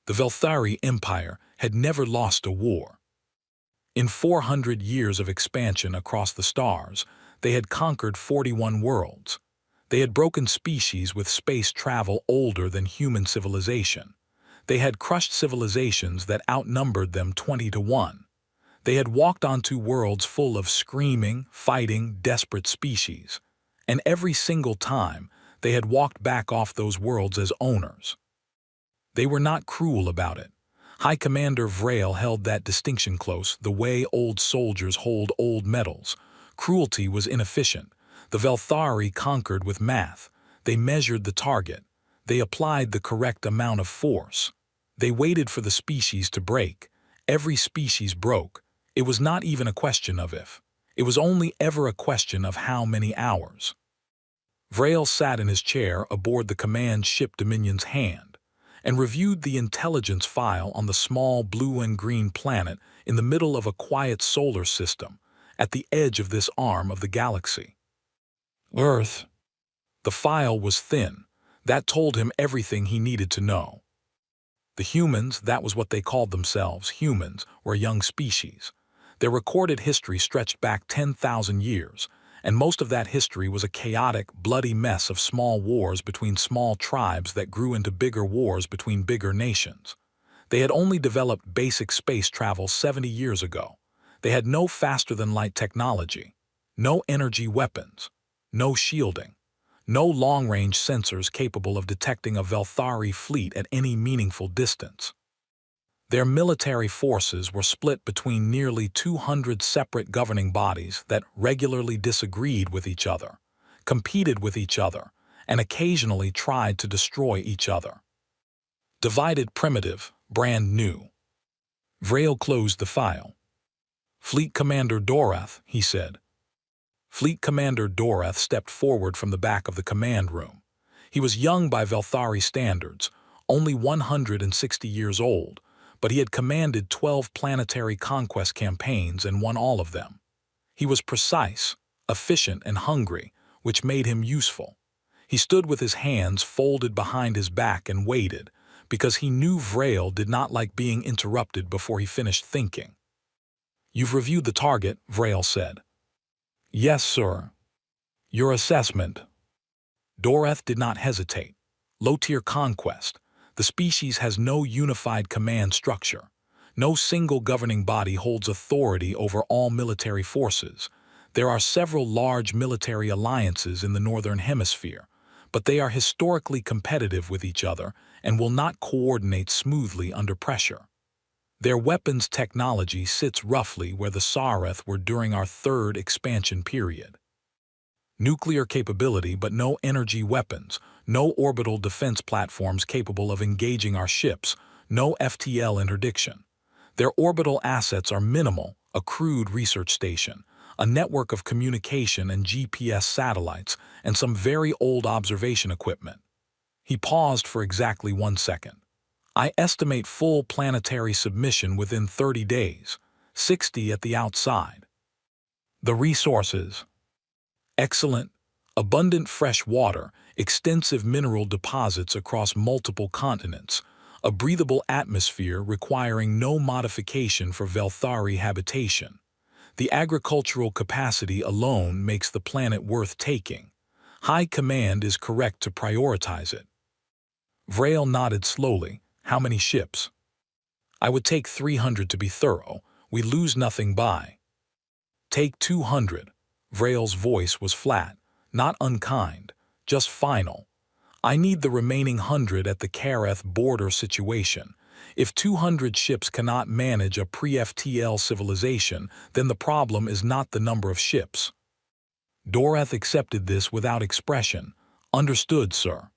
The Velthari Empire had never lost a war. In 400 years of expansion across the stars, they had conquered 41 worlds. They had broken species with space travel older than human civilization. They had crushed civilizations that outnumbered them 20 to 1. They had walked onto worlds full of screaming, fighting, desperate species. And every single time, they had walked back off those worlds as owners. They were not cruel about it. High Commander Vrail held that distinction close, the way old soldiers hold old medals. Cruelty was inefficient. The Velthari conquered with math. They measured the target. They applied the correct amount of force. They waited for the species to break. Every species broke. It was not even a question of if. It was only ever a question of how many hours. Vrail sat in his chair aboard the command ship Dominion's Hand and reviewed the intelligence file on the small blue and green planet in the middle of a quiet solar system at the edge of this arm of the galaxy. Earth. The file was thin. That told him everything he needed to know. The humans, that was what they called themselves, humans, were a young species. Their recorded history stretched back 10,000 years, and most of that history was a chaotic, bloody mess of small wars between small tribes that grew into bigger wars between bigger nations. They had only developed basic space travel 70 years ago. They had no faster-than-light technology, no energy weapons, no shielding, no long-range sensors capable of detecting a Velthari fleet at any meaningful distance. Their military forces were split between nearly 200 separate governing bodies that regularly disagreed with each other, competed with each other, and occasionally tried to destroy each other. Divided primitive, brand new. Vrail closed the file. Fleet Commander Dorath, he said. Fleet Commander Dorath stepped forward from the back of the command room. He was young by Velthari standards, only 160 years old, but he had commanded 12 planetary conquest campaigns and won all of them. He was precise, efficient, and hungry, which made him useful. He stood with his hands folded behind his back and waited, because he knew Vrail did not like being interrupted before he finished thinking. "You've reviewed the target," Vrail said. "Yes, sir." "Your assessment?" Dorath did not hesitate. Low-tier conquest. The species has no unified command structure. No single governing body holds authority over all military forces. There are several large military alliances in the Northern Hemisphere, but they are historically competitive with each other and will not coordinate smoothly under pressure. Their weapons technology sits roughly where the Sareth were during our third expansion period. Nuclear capability but no energy weapons, no orbital defense platforms capable of engaging our ships, no FTL interdiction. Their orbital assets are minimal, a crude research station, a network of communication and GPS satellites, and some very old observation equipment. He paused for exactly 1 second. "I estimate full planetary submission within 30 days, 60 at the outside." The resources. Excellent, abundant fresh water, extensive mineral deposits across multiple continents, a breathable atmosphere requiring no modification for Velthari habitation. The agricultural capacity alone makes the planet worth taking. High Command is correct to prioritize it. Vrail nodded slowly. "How many ships?" "I would take 300 to be thorough. We lose nothing by." "Take 200. Vrail's voice was flat, not unkind, just final. "I need the remaining 100 at the Kareth border situation. If 200 ships cannot manage a pre-FTL civilization, then the problem is not the number of ships." Dorath accepted this without expression. "Understood, sir."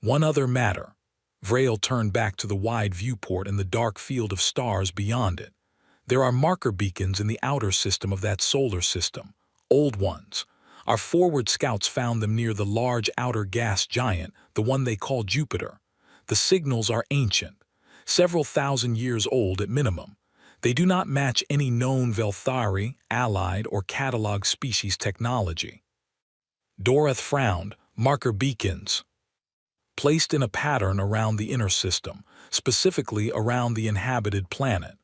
"One other matter." Vrail turned back to the wide viewport and the dark field of stars beyond it. "There are marker beacons in the outer system of that solar system. Old ones. Our forward scouts found them near the large outer gas giant, the one they call Jupiter. The signals are ancient, several thousand years old at minimum. They do not match any known Velthari, allied, or catalog species technology." Dorath frowned. "Marker beacons." placed in a pattern around the inner system, specifically around the inhabited planet.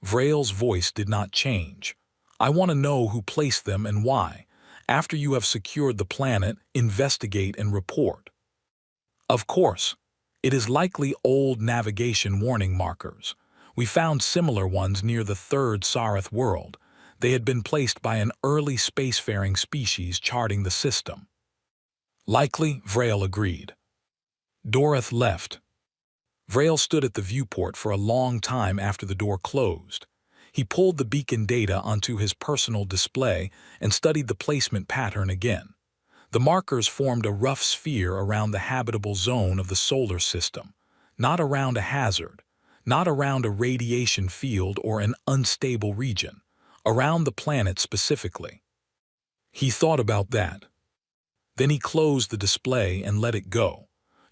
Vrail's voice did not change. I want to know who placed them and why. After you have secured the planet, investigate and report. Of course. It is likely old navigation warning markers. We found similar ones near the third Sarith world. They had been placed by an early spacefaring species charting the system. Likely, Vrail agreed. Doreth left. Vrail stood at the viewport for a long time after the door closed. He pulled the beacon data onto his personal display and studied the placement pattern again. The markers formed a rough sphere around the habitable zone of the solar system, not around a hazard, not around a radiation field or an unstable region, around the planet specifically. He thought about that. Then he closed the display and let it go.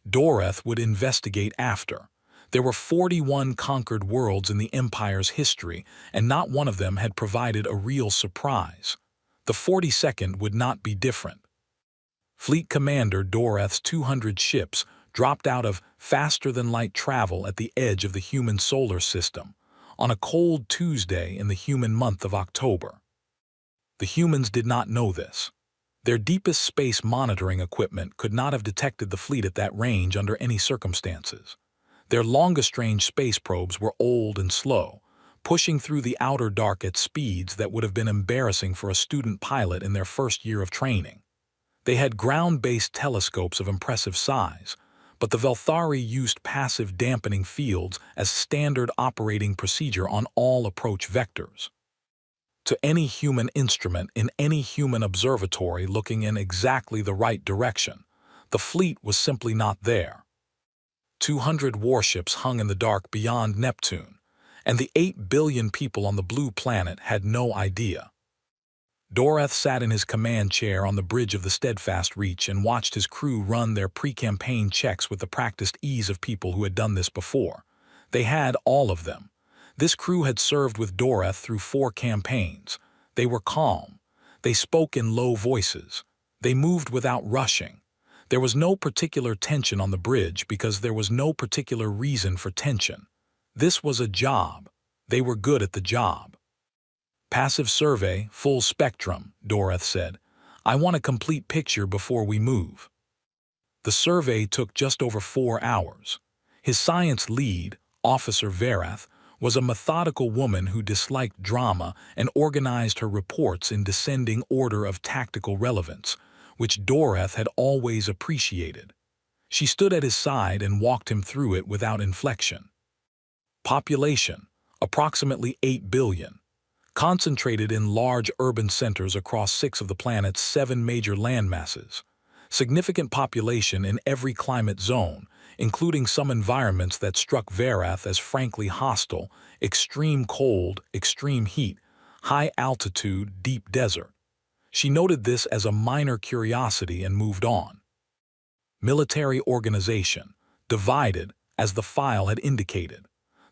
Doreth would investigate after. There were 41 conquered worlds in the Empire's history, and not one of them had provided a real surprise. The 42nd would not be different. Fleet Commander Doreth's 200 ships dropped out of faster-than-light travel at the edge of the human solar system, on a cold Tuesday in the human month of October. The humans did not know this. Their deepest space monitoring equipment could not have detected the fleet at that range under any circumstances. Their longest-range space probes were old and slow, pushing through the outer dark at speeds that would have been embarrassing for a student pilot in their first year of training. They had ground-based telescopes of impressive size, but the Velthari used passive dampening fields as standard operating procedure on all approach vectors. To any human instrument in any human observatory looking in exactly the right direction, the fleet was simply not there. 200 warships hung in the dark beyond Neptune, and the 8 billion people on the blue planet had no idea. Doreth sat in his command chair on the bridge of the Steadfast Reach and watched his crew run their pre-campaign checks with the practiced ease of people who had done this before. They had all of them. This crew had served with Doreth through 4 campaigns. They were calm. They spoke in low voices. They moved without rushing. There was no particular tension on the bridge because there was no particular reason for tension. This was a job. They were good at the job. Passive survey, full spectrum, Doreth said. I want a complete picture before we move. The survey took just over 4 hours. His science lead, Officer Verath, was a methodical woman who disliked drama and organized her reports in descending order of tactical relevance, which Doreth had always appreciated. She stood at his side and walked him through it without inflection. Population, approximately 8 billion. Concentrated in large urban centers across 6 of the planet's 7 major landmasses. Significant population in every climate zone, including some environments that struck Verath as frankly hostile: extreme cold, extreme heat, high altitude, deep desert. She noted this as a minor curiosity and moved on. Military organization, divided, as the file had indicated.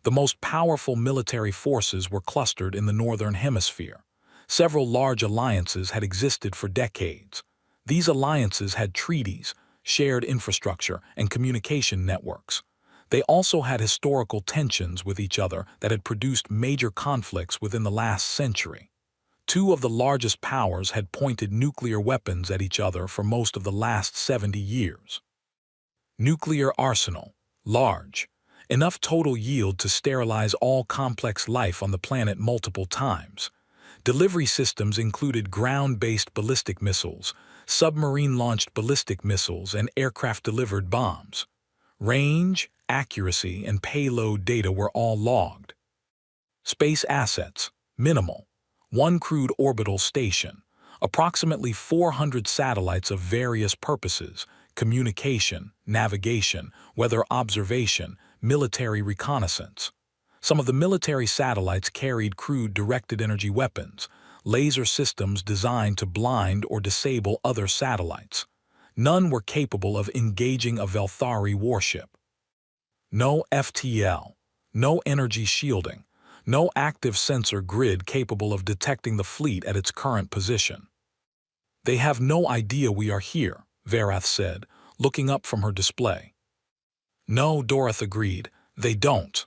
The most powerful military forces were clustered in the Northern Hemisphere. Several large alliances had existed for decades. These alliances had treaties, shared infrastructure, and communication networks. They also had historical tensions with each other that had produced major conflicts within the last century. 2 of the largest powers had pointed nuclear weapons at each other for most of the last 70 years. Nuclear arsenal, large. Enough total yield to sterilize all complex life on the planet multiple times. Delivery systems included ground-based ballistic missiles, submarine-launched ballistic missiles, and aircraft-delivered bombs. Range, accuracy, and payload data were all logged. Space assets, minimal. 1 crewed orbital station, approximately 400 satellites of various purposes: communication, navigation, weather observation, military reconnaissance. Some of the military satellites carried crude directed energy weapons, laser systems designed to blind or disable other satellites. None were capable of engaging a Velthari warship. No FTL, no energy shielding, no active sensor grid capable of detecting the fleet at its current position. They have no idea we are here, Verath said, looking up from her display. No, Dorothy agreed, they don't.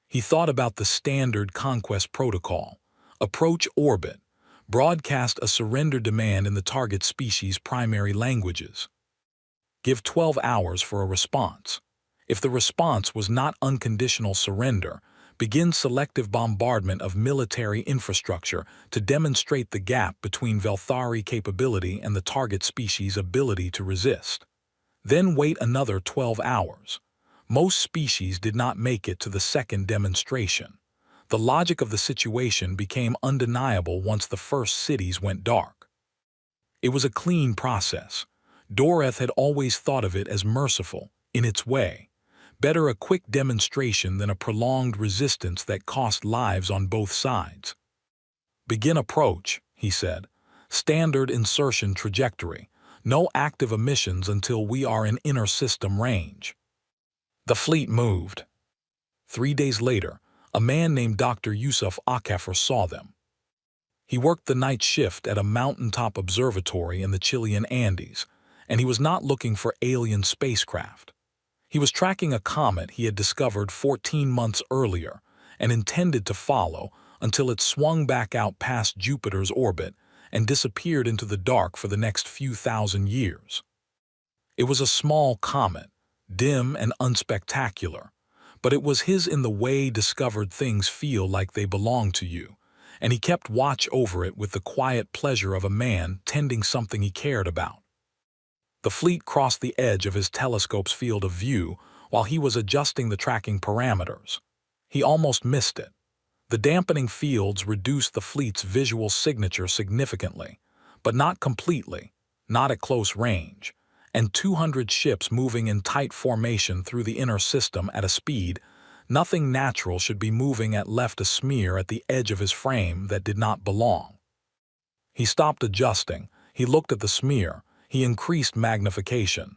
He thought about the standard conquest protocol. Approach orbit. Broadcast a surrender demand in the target species' primary languages. Give 12 hours for a response. If the response was not unconditional surrender, begin selective bombardment of military infrastructure to demonstrate the gap between Velthari capability and the target species' ability to resist. Then wait another 12 hours. Most species did not make it to the second demonstration. The logic of the situation became undeniable once the first cities went dark. It was a clean process. Dorothy had always thought of it as merciful, in its way. Better a quick demonstration than a prolonged resistance that cost lives on both sides. Begin approach, he said. Standard insertion trajectory. No active emissions until we are in inner system range. The fleet moved. 3 days later, a man named Dr. Yusuf Akafer saw them. He worked the night shift at a mountaintop observatory in the Chilean Andes, and he was not looking for alien spacecraft. He was tracking a comet he had discovered 14 months earlier and intended to follow until it swung back out past Jupiter's orbit and disappeared into the dark for the next few thousand years. It was a small comet, dim and unspectacular, but it was his in the way discovered things feel like they belong to you, and he kept watch over it with the quiet pleasure of a man tending something he cared about. The fleet crossed the edge of his telescope's field of view while he was adjusting the tracking parameters. He almost missed it. The dampening fields reduced the fleet's visual signature significantly, but not completely, not at close range, and 200 ships moving in tight formation through the inner system at a speed nothing natural should be moving at left a smear at the edge of his frame that did not belong. He stopped adjusting, he looked at the smear, he increased magnification.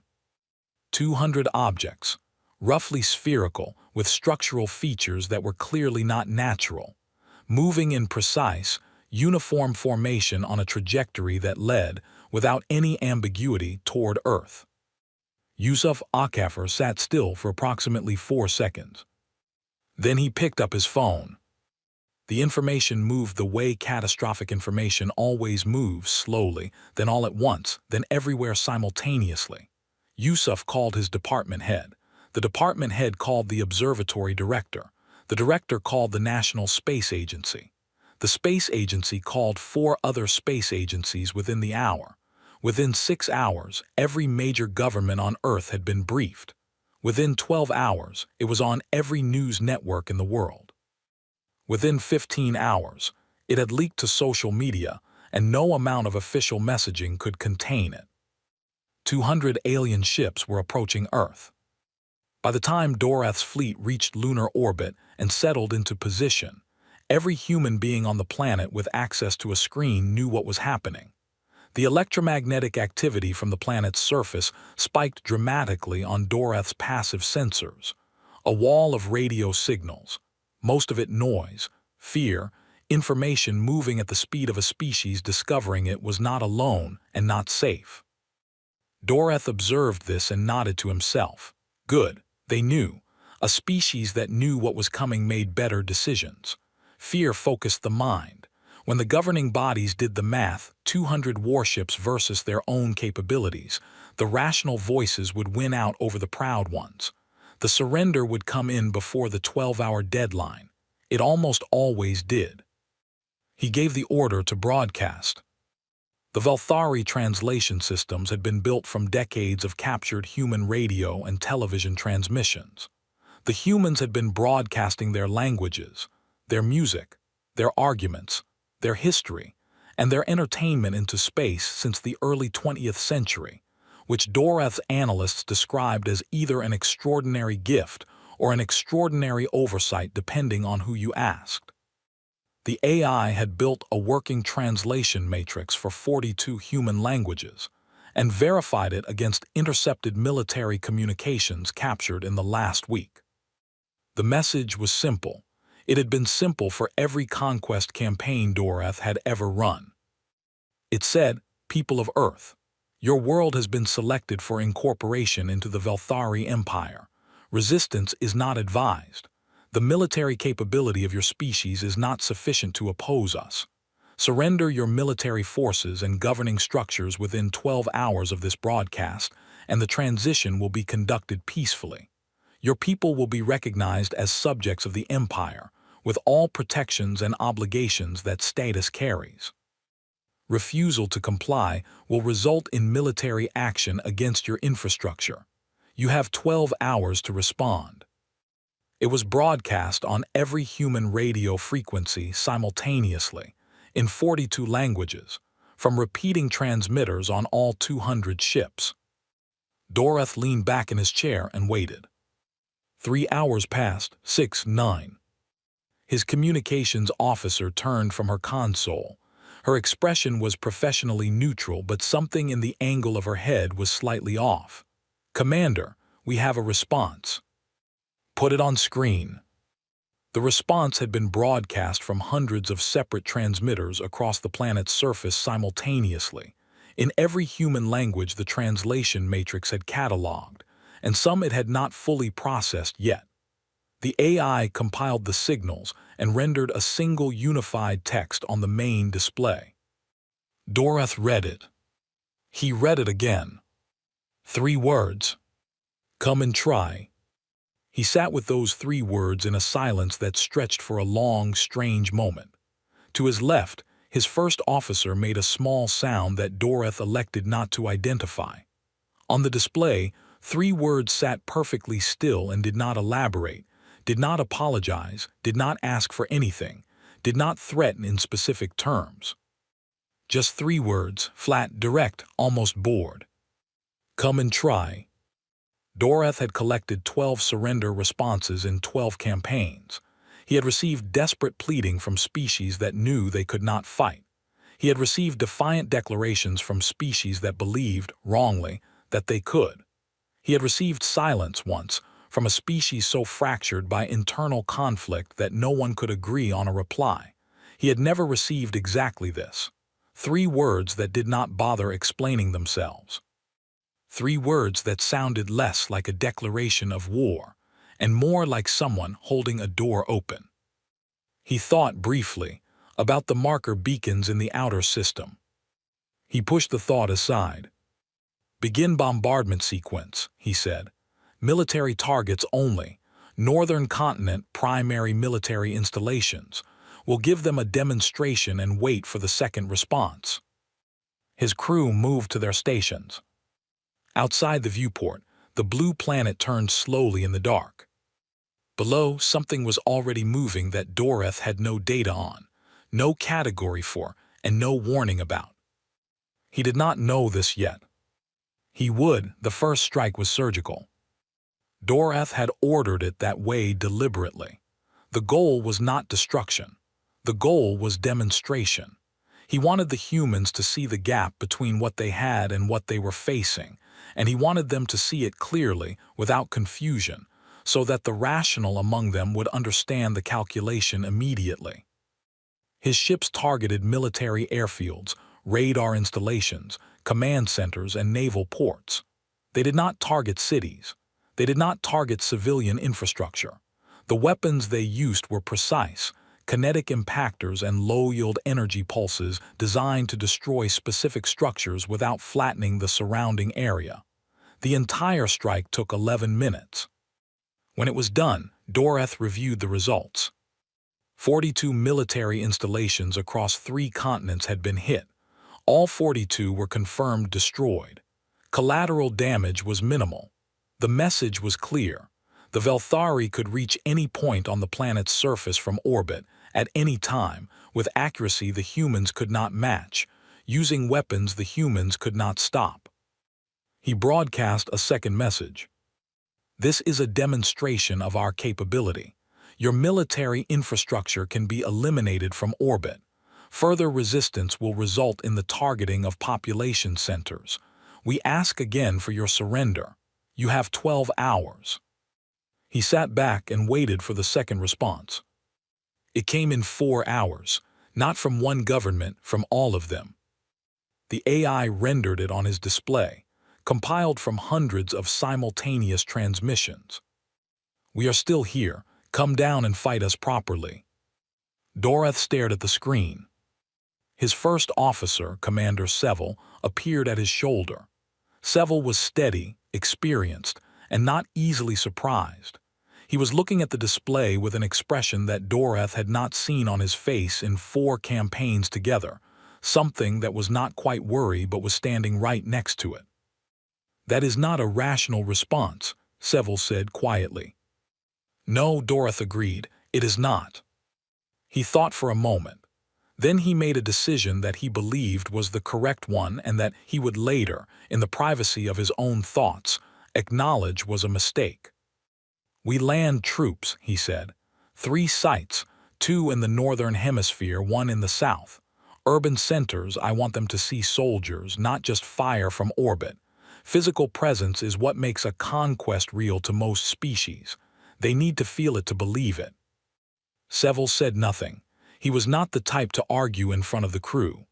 200 objects, roughly spherical, with structural features that were clearly not natural, moving in precise, uniform formation on a trajectory that led, without any ambiguity, toward Earth. Yusuf Akafer sat still for approximately 4 seconds. Then he picked up his phone. The information moved the way catastrophic information always moves, slowly, then all at once, then everywhere simultaneously. Yusuf called his department head. The department head called the observatory director. The director called the National Space Agency. The space agency called 4 other space agencies within the hour. Within 6 hours, every major government on Earth had been briefed. Within 12 hours, it was on every news network in the world. Within 15 hours, it had leaked to social media, and no amount of official messaging could contain it. 200 alien ships were approaching Earth. By the time Dorothy's fleet reached lunar orbit and settled into position, every human being on the planet with access to a screen knew what was happening. The electromagnetic activity from the planet's surface spiked dramatically on Dorothy's passive sensors. A wall of radio signals, most of it noise, fear, information moving at the speed of a species discovering it was not alone and not safe. Dorothy observed this and nodded to himself. Good, they knew. A species that knew what was coming made better decisions. Fear focused the mind. When the governing bodies did the math, 200 warships versus their own capabilities, the rational voices would win out over the proud ones. The surrender would come in before the 12-hour deadline. It almost always did. He gave the order to broadcast. The Velthari translation systems had been built from decades of captured human radio and television transmissions. The humans had been broadcasting their languages, their music, their arguments, their history, and their entertainment into space since the early 20th century, which Dorothy's analysts described as either an extraordinary gift or an extraordinary oversight depending on who you asked. The AI had built a working translation matrix for 42 human languages and verified it against intercepted military communications captured in the last week. The message was simple. It had been simple for every conquest campaign Dorothy had ever run. It said, "People of Earth, your world has been selected for incorporation into the Velthari Empire. Resistance is not advised. The military capability of your species is not sufficient to oppose us. Surrender your military forces and governing structures within 12 hours of this broadcast, and the transition will be conducted peacefully. Your people will be recognized as subjects of the empire, with all protections and obligations that status carries. Refusal to comply will result in military action against your infrastructure. You have 12 hours to respond. It was broadcast on every human radio frequency simultaneously, in 42 languages, from repeating transmitters on all 200 ships. Dorath leaned back in his chair and waited. 3 hours passed, 6, 9. His communications officer turned from her console. Her expression was professionally neutral, but something in the angle of her head was slightly off. "Commander, we have a response." "Put it on screen." The response had been broadcast from hundreds of separate transmitters across the planet's surface simultaneously. In every human language the translation matrix had cataloged, and some it had not fully processed yet. The AI compiled the signals and rendered a single unified text on the main display. Dorath read it. He read it again. 3 words. "Come and try." He sat with those 3 words in a silence that stretched for a long, strange moment. To his left, his first officer made a small sound that Dorath elected not to identify. On the display, 3 words sat perfectly still and did not elaborate, did not apologize, did not ask for anything, did not threaten in specific terms. Just 3 words, flat, direct, almost bored. "Come and try." Dorath had collected 12 surrender responses in 12 campaigns. He had received desperate pleading from species that knew they could not fight. He had received defiant declarations from species that believed, wrongly, that they could. He had received silence once, from a species so fractured by internal conflict that no one could agree on a reply. He had never received exactly this. 3 words that did not bother explaining themselves. 3 words that sounded less like a declaration of war, and more like someone holding a door open. He thought briefly about the marker beacons in the outer system. He pushed the thought aside. "Begin bombardment sequence," he said. "Military targets only. Northern continent primary military installations. We'll give them a demonstration and wait for the second response." His crew moved to their stations. Outside the viewport, the blue planet turned slowly in the dark. Below, something was already moving that Dorath had no data on, no category for, and no warning about. He did not know this yet. He would. The first strike was surgical. Dorath had ordered it that way deliberately. The goal was not destruction. The goal was demonstration. He wanted the humans to see the gap between what they had and what they were facing, and he wanted them to see it clearly, without confusion, so that the rational among them would understand the calculation immediately. His ships targeted military airfields, radar installations, command centers, and naval ports. They did not target cities. They did not target civilian infrastructure. The weapons they used were precise, kinetic impactors and low-yield energy pulses designed to destroy specific structures without flattening the surrounding area. The entire strike took 11 minutes. When it was done, Dorath reviewed the results. 42 military installations across 3 continents had been hit. All 42 were confirmed destroyed. Collateral damage was minimal. The message was clear. The Velthari could reach any point on the planet's surface from orbit, at any time, with accuracy the humans could not match, using weapons the humans could not stop. He broadcast a second message. "This is a demonstration of our capability. Your military infrastructure can be eliminated from orbit. Further resistance will result in the targeting of population centers. We ask again for your surrender. You have 12 hours. He sat back and waited for the second response. It came in 4 hours, not from one government, from all of them. The AI rendered it on his display, compiled from hundreds of simultaneous transmissions. We are still here. Come down and fight us properly. Doreth stared at the screen. His first officer, Commander Seville, appeared at his shoulder. Seville was steady, experienced, and not easily surprised. He was looking at the display with an expression that Doreth had not seen on his face in 4 campaigns together, something that was not quite worry but was standing right next to it. "That is not a rational response," Seville said quietly. "No," Doreth agreed, "it is not." He thought for a moment. Then he made a decision that he believed was the correct one and that he would later, in the privacy of his own thoughts, acknowledge was a mistake. "We land troops," he said. 3 sites, 2 in the northern hemisphere, 1 in the south. Urban centers, I want them to see soldiers, not just fire from orbit. Physical presence is what makes a conquest real to most species. They need to feel it to believe it." Seville said nothing. He was not the type to argue in front of the crew.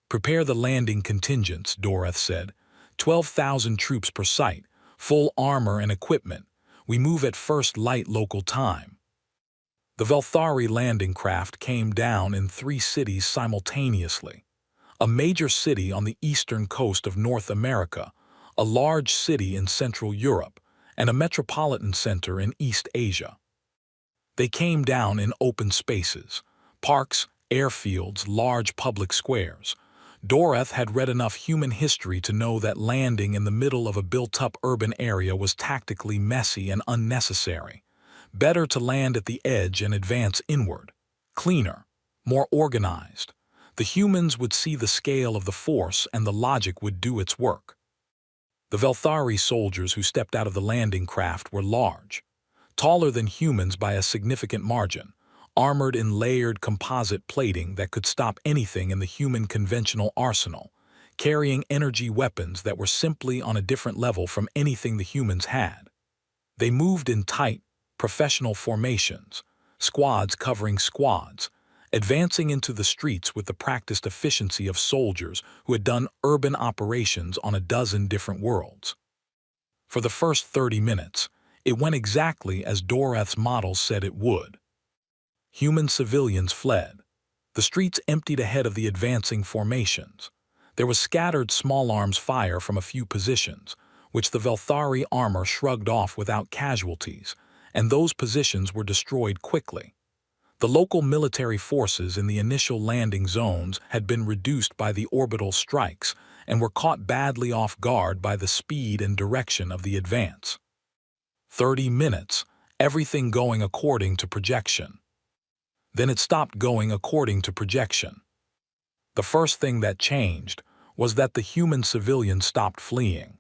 "Prepare the landing contingents," Doreth said. 12,000 troops per site, full armor and equipment. We move at first light local time. The Velthari landing craft came down in 3 cities simultaneously. A major city on the eastern coast of North America, a large city in Central Europe, and a metropolitan center in East Asia. They came down in open spaces, parks, airfields, large public squares. Doreth had read enough human history to know that landing in the middle of a built-up urban area was tactically messy and unnecessary. Better to land at the edge and advance inward. Cleaner, more organized. The humans would see the scale of the force and the logic would do its work. The Velthari soldiers who stepped out of the landing craft were large, taller than humans by a significant margin, armored in layered composite plating that could stop anything in the human conventional arsenal, carrying energy weapons that were simply on a different level from anything the humans had. They moved in tight, professional formations, squads covering squads, advancing into the streets with the practiced efficiency of soldiers who had done urban operations on a dozen different worlds. For the first 30 minutes, it went exactly as Doreth's models said it would. Human civilians fled. The streets emptied ahead of the advancing formations. There was scattered small arms fire from a few positions, which the Velthari armor shrugged off without casualties, and those positions were destroyed quickly. The local military forces in the initial landing zones had been reduced by the orbital strikes and were caught badly off guard by the speed and direction of the advance. 30 minutes, everything going according to projection. Then it stopped going according to projection. The first thing that changed was that the human civilians stopped fleeing.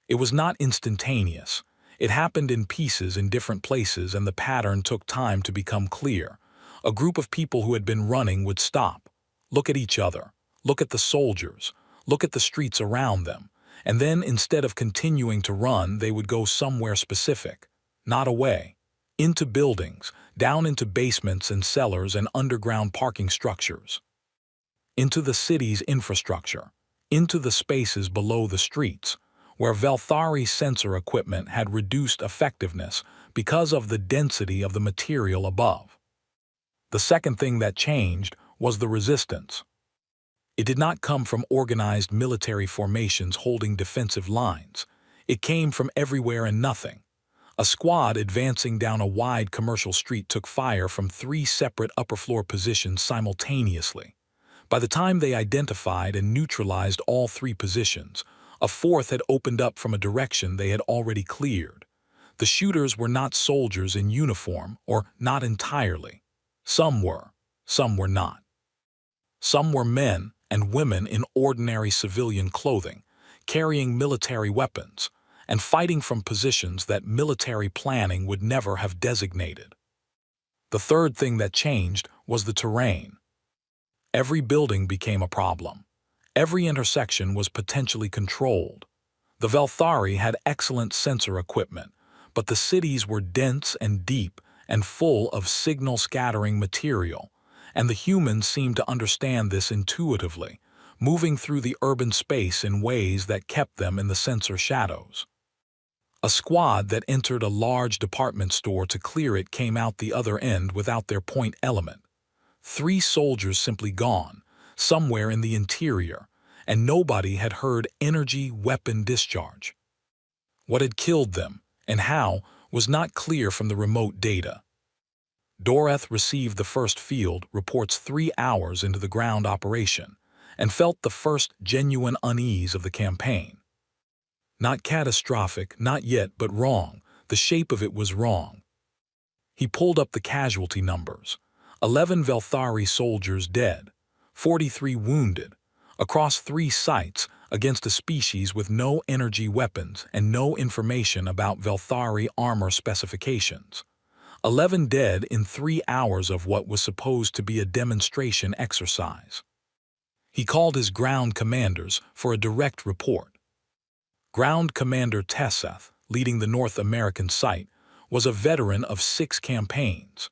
It was not instantaneous. It happened in pieces in different places, and the pattern took time to become clear. A group of people who had been running would stop, look at each other, look at the soldiers, look at the streets around them, and then instead of continuing to run, they would go somewhere specific, not away, into buildings, down into basements and cellars and underground parking structures, into the city's infrastructure, into the spaces below the streets, where Velthari sensor equipment had reduced effectiveness because of the density of the material above. The second thing that changed was the resistance. It did not come from organized military formations holding defensive lines. It came from everywhere and nothing. A squad advancing down a wide commercial street took fire from 3 separate upper-floor positions simultaneously. By the time they identified and neutralized all 3 positions, a 4th had opened up from a direction they had already cleared. The shooters were not soldiers in uniform, or not entirely. Some were not. Some were men and women in ordinary civilian clothing, carrying military weapons, and fighting from positions that military planning would never have designated. The third thing that changed was the terrain. Every building became a problem. Every intersection was potentially controlled. The Velthari had excellent sensor equipment, but the cities were dense and deep and full of signal-scattering material, and the humans seemed to understand this intuitively, moving through the urban space in ways that kept them in the sensor shadows. A squad that entered a large department store to clear it came out the other end without their point element. 3 soldiers simply gone, somewhere in the interior, and nobody had heard energy weapon discharge. What had killed them, and how, was not clear from the remote data. Doreth received the first field reports 3 hours into the ground operation, and felt the first genuine unease of the campaign. Not catastrophic, not yet, but wrong. The shape of it was wrong. He pulled up the casualty numbers. 11 Velthari soldiers dead, 43 wounded, across 3 sites against a species with no energy weapons and no information about Velthari armor specifications. 11 dead in 3 hours of what was supposed to be a demonstration exercise. He called his ground commanders for a direct report. Ground Commander Tesseth, leading the North American site, was a veteran of 6 campaigns.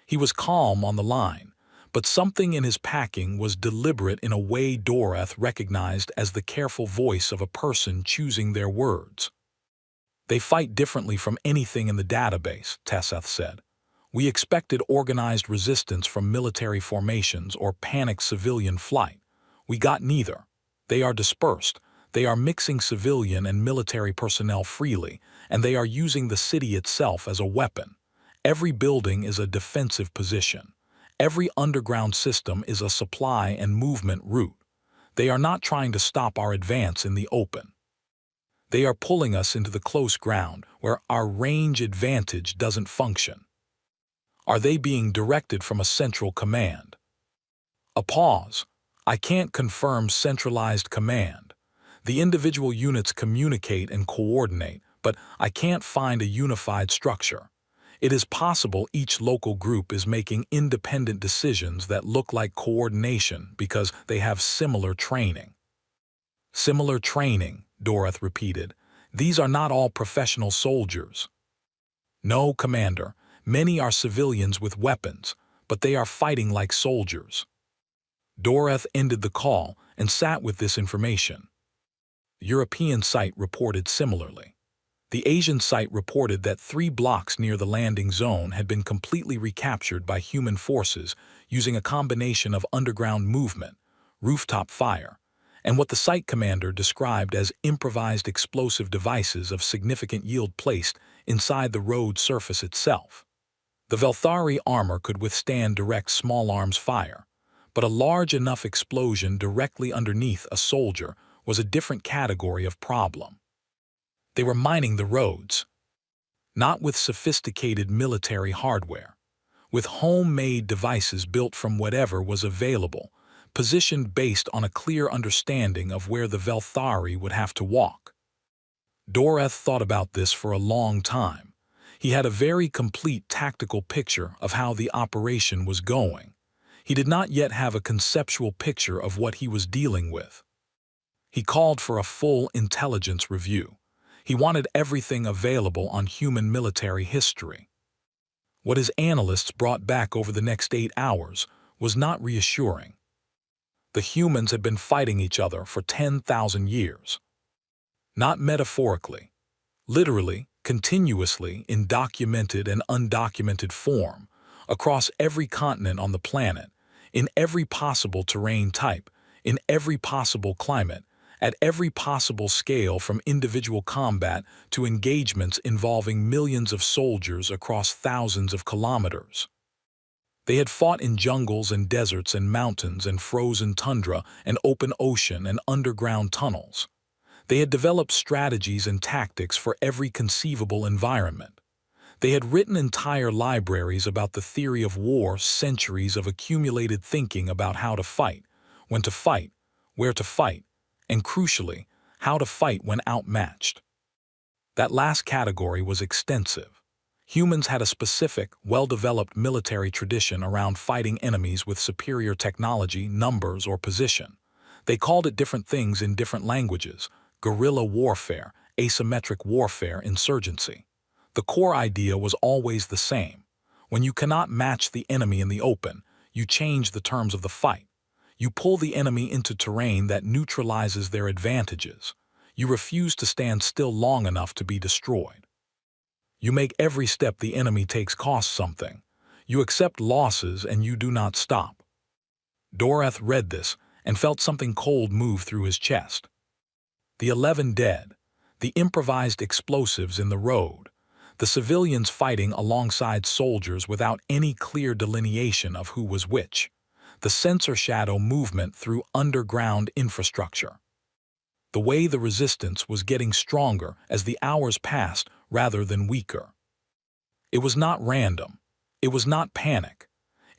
He was calm on the line, but something in his packing was deliberate in a way Doreth recognized as the careful voice of a person choosing their words. "They fight differently from anything in the database," Tesseth said. "We expected organized resistance from military formations or panicked civilian flight. We got neither. They are dispersed. They are mixing civilian and military personnel freely, and they are using the city itself as a weapon. Every building is a defensive position. Every underground system is a supply and movement route. They are not trying to stop our advance in the open. They are pulling us into the close ground where our range advantage doesn't function." "Are they being directed from a central command?" A pause. "I can't confirm centralized command. The individual units communicate and coordinate, but I can't find a unified structure. It is possible each local group is making independent decisions that look like coordination because they have similar training." "Similar training," Doreth repeated. "These are not all professional soldiers." "No, Commander. Many are civilians with weapons, but they are fighting like soldiers." Doreth ended the call and sat with this information. The European site reported similarly. The Asian site reported that 3 blocks near the landing zone had been completely recaptured by human forces using a combination of underground movement, rooftop fire, and what the site commander described as improvised explosive devices of significant yield placed inside the road surface itself. The Velthari armor could withstand direct small arms fire, but a large enough explosion directly underneath a soldier was a different category of problem. They were mining the roads, not with sophisticated military hardware, with homemade devices built from whatever was available, positioned based on a clear understanding of where the Velthari would have to walk. Doreth thought about this for a long time. He had a very complete tactical picture of how the operation was going. He did not yet have a conceptual picture of what he was dealing with. He called for a full intelligence review. He wanted everything available on human military history. What his analysts brought back over the next 8 hours was not reassuring. The humans had been fighting each other for 10,000 years. Not metaphorically, literally, continuously in documented and undocumented form, across every continent on the planet, in every possible terrain type, in every possible climate, at every possible scale from individual combat to engagements involving millions of soldiers across thousands of kilometers. They had fought in jungles and deserts and mountains and frozen tundra and open ocean and underground tunnels. They had developed strategies and tactics for every conceivable environment. They had written entire libraries about the theory of war, centuries of accumulated thinking about how to fight, when to fight, where to fight, and crucially, how to fight when outmatched. That last category was extensive. Humans had a specific, well-developed military tradition around fighting enemies with superior technology, numbers, or position. They called it different things in different languages: guerrilla warfare, asymmetric warfare, insurgency. The core idea was always the same. When you cannot match the enemy in the open, you change the terms of the fight. You pull the enemy into terrain that neutralizes their advantages. You refuse to stand still long enough to be destroyed. You make every step the enemy takes cost something. You accept losses and you do not stop. Dorath read this and felt something cold move through his chest. The 11 dead, the improvised explosives in the road, the civilians fighting alongside soldiers without any clear delineation of who was which, the sensor shadow movement through underground infrastructure. The way the resistance was getting stronger as the hours passed rather than weaker. It was not random. It was not panic.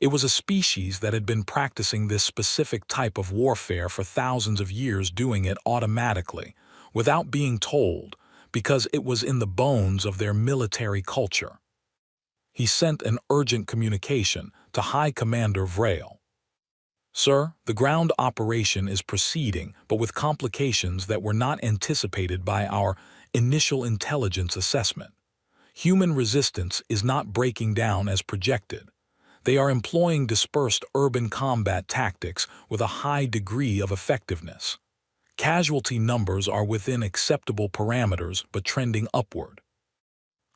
It was a species that had been practicing this specific type of warfare for thousands of years, doing it automatically, without being told, because it was in the bones of their military culture. He sent an urgent communication to High Commander Vrail. Sir, the ground operation is proceeding, but with complications that were not anticipated by our initial intelligence assessment. Human resistance is not breaking down as projected. They are employing dispersed urban combat tactics with a high degree of effectiveness. Casualty numbers are within acceptable parameters but trending upward.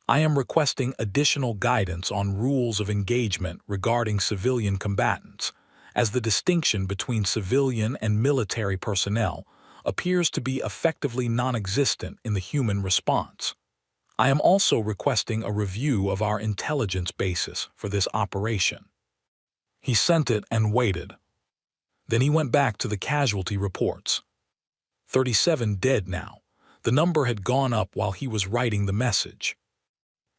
I am requesting additional guidance on rules of engagement regarding civilian combatants, as the distinction between civilian and military personnel appears to be effectively non-existent in the human response. I am also requesting a review of our intelligence basis for this operation. He sent it and waited. Then he went back to the casualty reports. 37 dead now. The number had gone up while he was writing the message.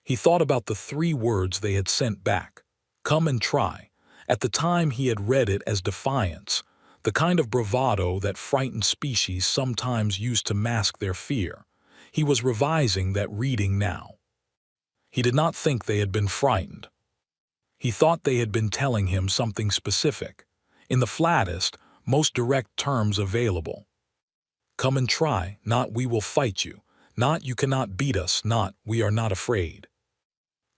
He thought about the 3 words they had sent back. Come and try. At the time he had read it as defiance, the kind of bravado that frightened species sometimes use to mask their fear. He was revising that reading now. He did not think they had been frightened. He thought they had been telling him something specific, in the flattest, most direct terms available. Come and try, not we will fight you, not you cannot beat us, not we are not afraid.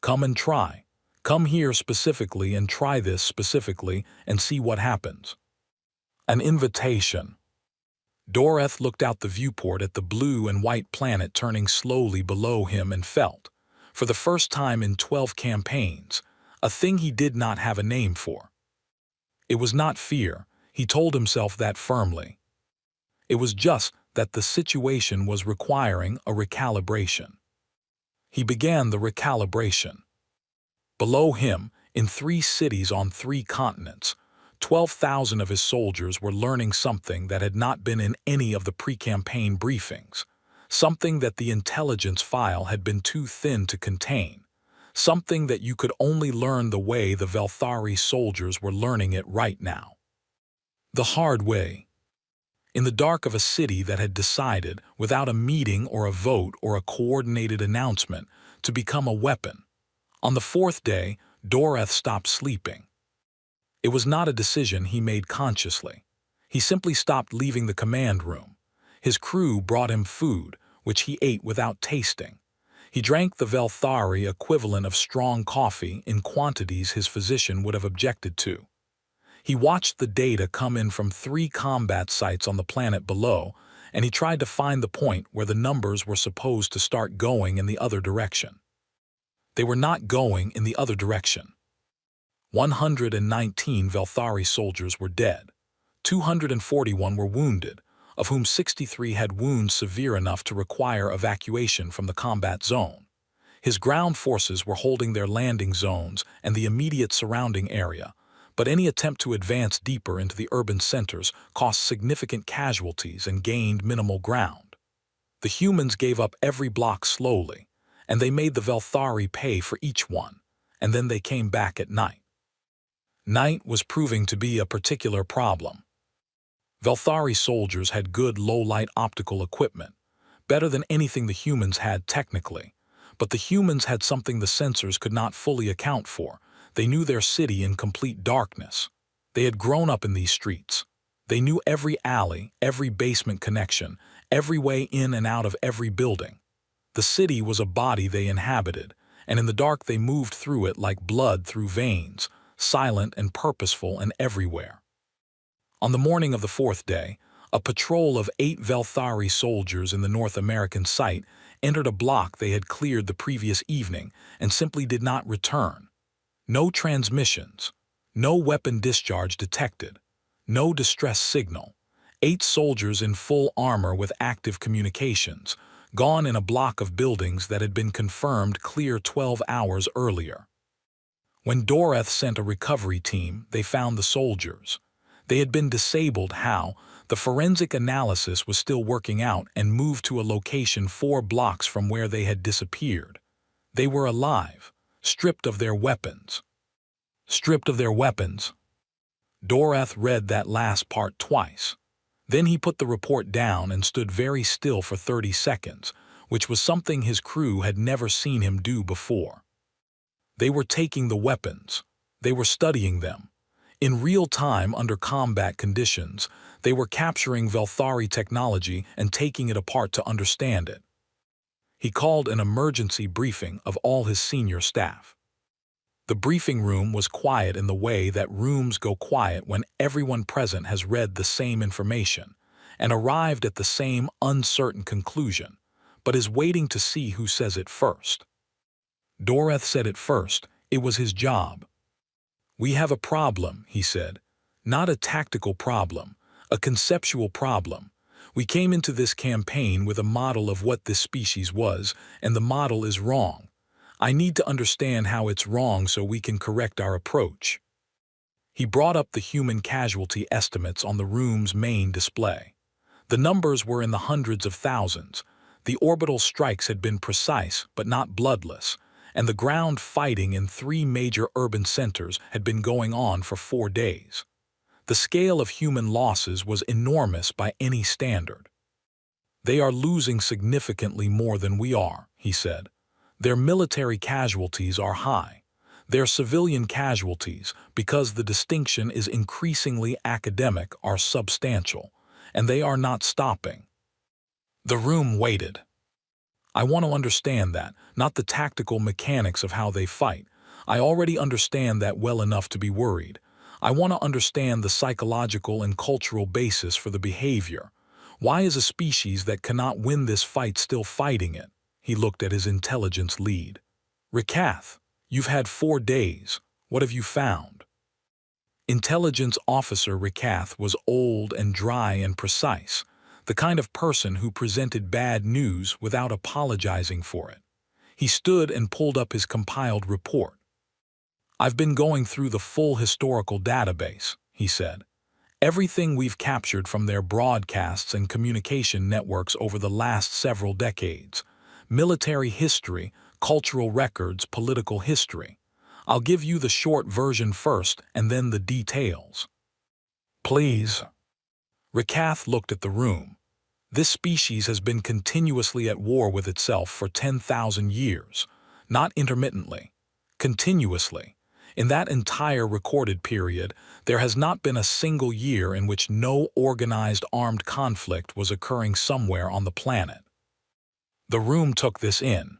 Come and try. Come here specifically and try this specifically and see what happens. An invitation. Dorath looked out the viewport at the blue and white planet turning slowly below him and felt, for the first time in 12 campaigns, a thing he did not have a name for. It was not fear, he told himself that firmly. It was just that the situation was requiring a recalibration. He began the recalibration. Below him, in 3 cities on 3 continents, 12,000 of his soldiers were learning something that had not been in any of the pre-campaign briefings, something that the intelligence file had been too thin to contain, something that you could only learn the way the Velthari soldiers were learning it right now. The hard way. In the dark of a city that had decided, without a meeting or a vote or a coordinated announcement, to become a weapon. On the 4th day, Dorath stopped sleeping. It was not a decision he made consciously. He simply stopped leaving the command room. His crew brought him food, which he ate without tasting. He drank the Velthari equivalent of strong coffee in quantities his physician would have objected to. He watched the data come in from 3 combat sites on the planet below, and he tried to find the point where the numbers were supposed to start going in the other direction. They were not going in the other direction. 119 Velthari soldiers were dead. 241 were wounded, of whom 63 had wounds severe enough to require evacuation from the combat zone. His ground forces were holding their landing zones and the immediate surrounding area, but any attempt to advance deeper into the urban centers cost significant casualties and gained minimal ground. The humans gave up every block slowly, and they made the Velthari pay for each one, and then they came back at night. Night was proving to be a particular problem. Velthari soldiers had good low-light optical equipment, better than anything the humans had technically, but the humans had something the sensors could not fully account for. They knew their city in complete darkness. They had grown up in these streets. They knew every alley, every basement connection, every way in and out of every building. The city was a body they inhabited, and in the dark they moved through it like blood through veins, silent and purposeful and everywhere. On the morning of the 4th day, A patrol of 8 Velthari soldiers in the North American site entered a block they had cleared the previous evening and simply did not return. No transmissions, no weapon discharge detected, no distress signal. 8 soldiers in full armor with active communications, gone in a block of buildings that had been confirmed clear 12 hours earlier. When Doreth sent a recovery team, they found the soldiers. They had been disabled. How? The forensic analysis was still working out and moved to a location 4 blocks from where they had disappeared. They were alive, stripped of their weapons. Stripped of their weapons. Doreth read that last part twice. Then he put the report down and stood very still for 30 seconds, which was something his crew had never seen him do before. They were taking the weapons. They were studying them. In real time, under combat conditions, they were capturing Velthari technology and taking it apart to understand it. He called an emergency briefing of all his senior staff. The briefing room was quiet in the way that rooms go quiet when everyone present has read the same information and arrived at the same uncertain conclusion, but is waiting to see who says it first. Doreth said it first. It was his job. "We have a problem," he said. "Not a tactical problem, a conceptual problem. We came into this campaign with a model of what this species was, and the model is wrong. I need to understand how it's wrong so we can correct our approach." He brought up the human casualty estimates on the room's main display. The numbers were in the hundreds of thousands. The orbital strikes had been precise but not bloodless, and the ground fighting in 3 major urban centers had been going on for 4 days. The scale of human losses was enormous by any standard. "They are losing significantly more than we are," he said. "Their military casualties are high. Their civilian casualties, because the distinction is increasingly academic, are substantial, and they are not stopping." The room waited. "I want to understand that, not the tactical mechanics of how they fight. I already understand that well enough to be worried. I want to understand the psychological and cultural basis for the behavior. Why is a species that cannot win this fight still fighting it?" He looked at his intelligence lead. "Rikath, you've had 4 days. What have you found?" Intelligence officer Rikath was old and dry and precise, the kind of person who presented bad news without apologizing for it. He stood and pulled up his compiled report. "I've been going through the full historical database," he said. "Everything we've captured from their broadcasts and communication networks over the last several decades. Military history, cultural records, political history. I'll give you the short version first and then the details." "Please." Rikath looked at the room. "This species has been continuously at war with itself for 10,000 years, not intermittently, continuously. In that entire recorded period, there has not been a single year in which no organized armed conflict was occurring somewhere on the planet." The room took this in.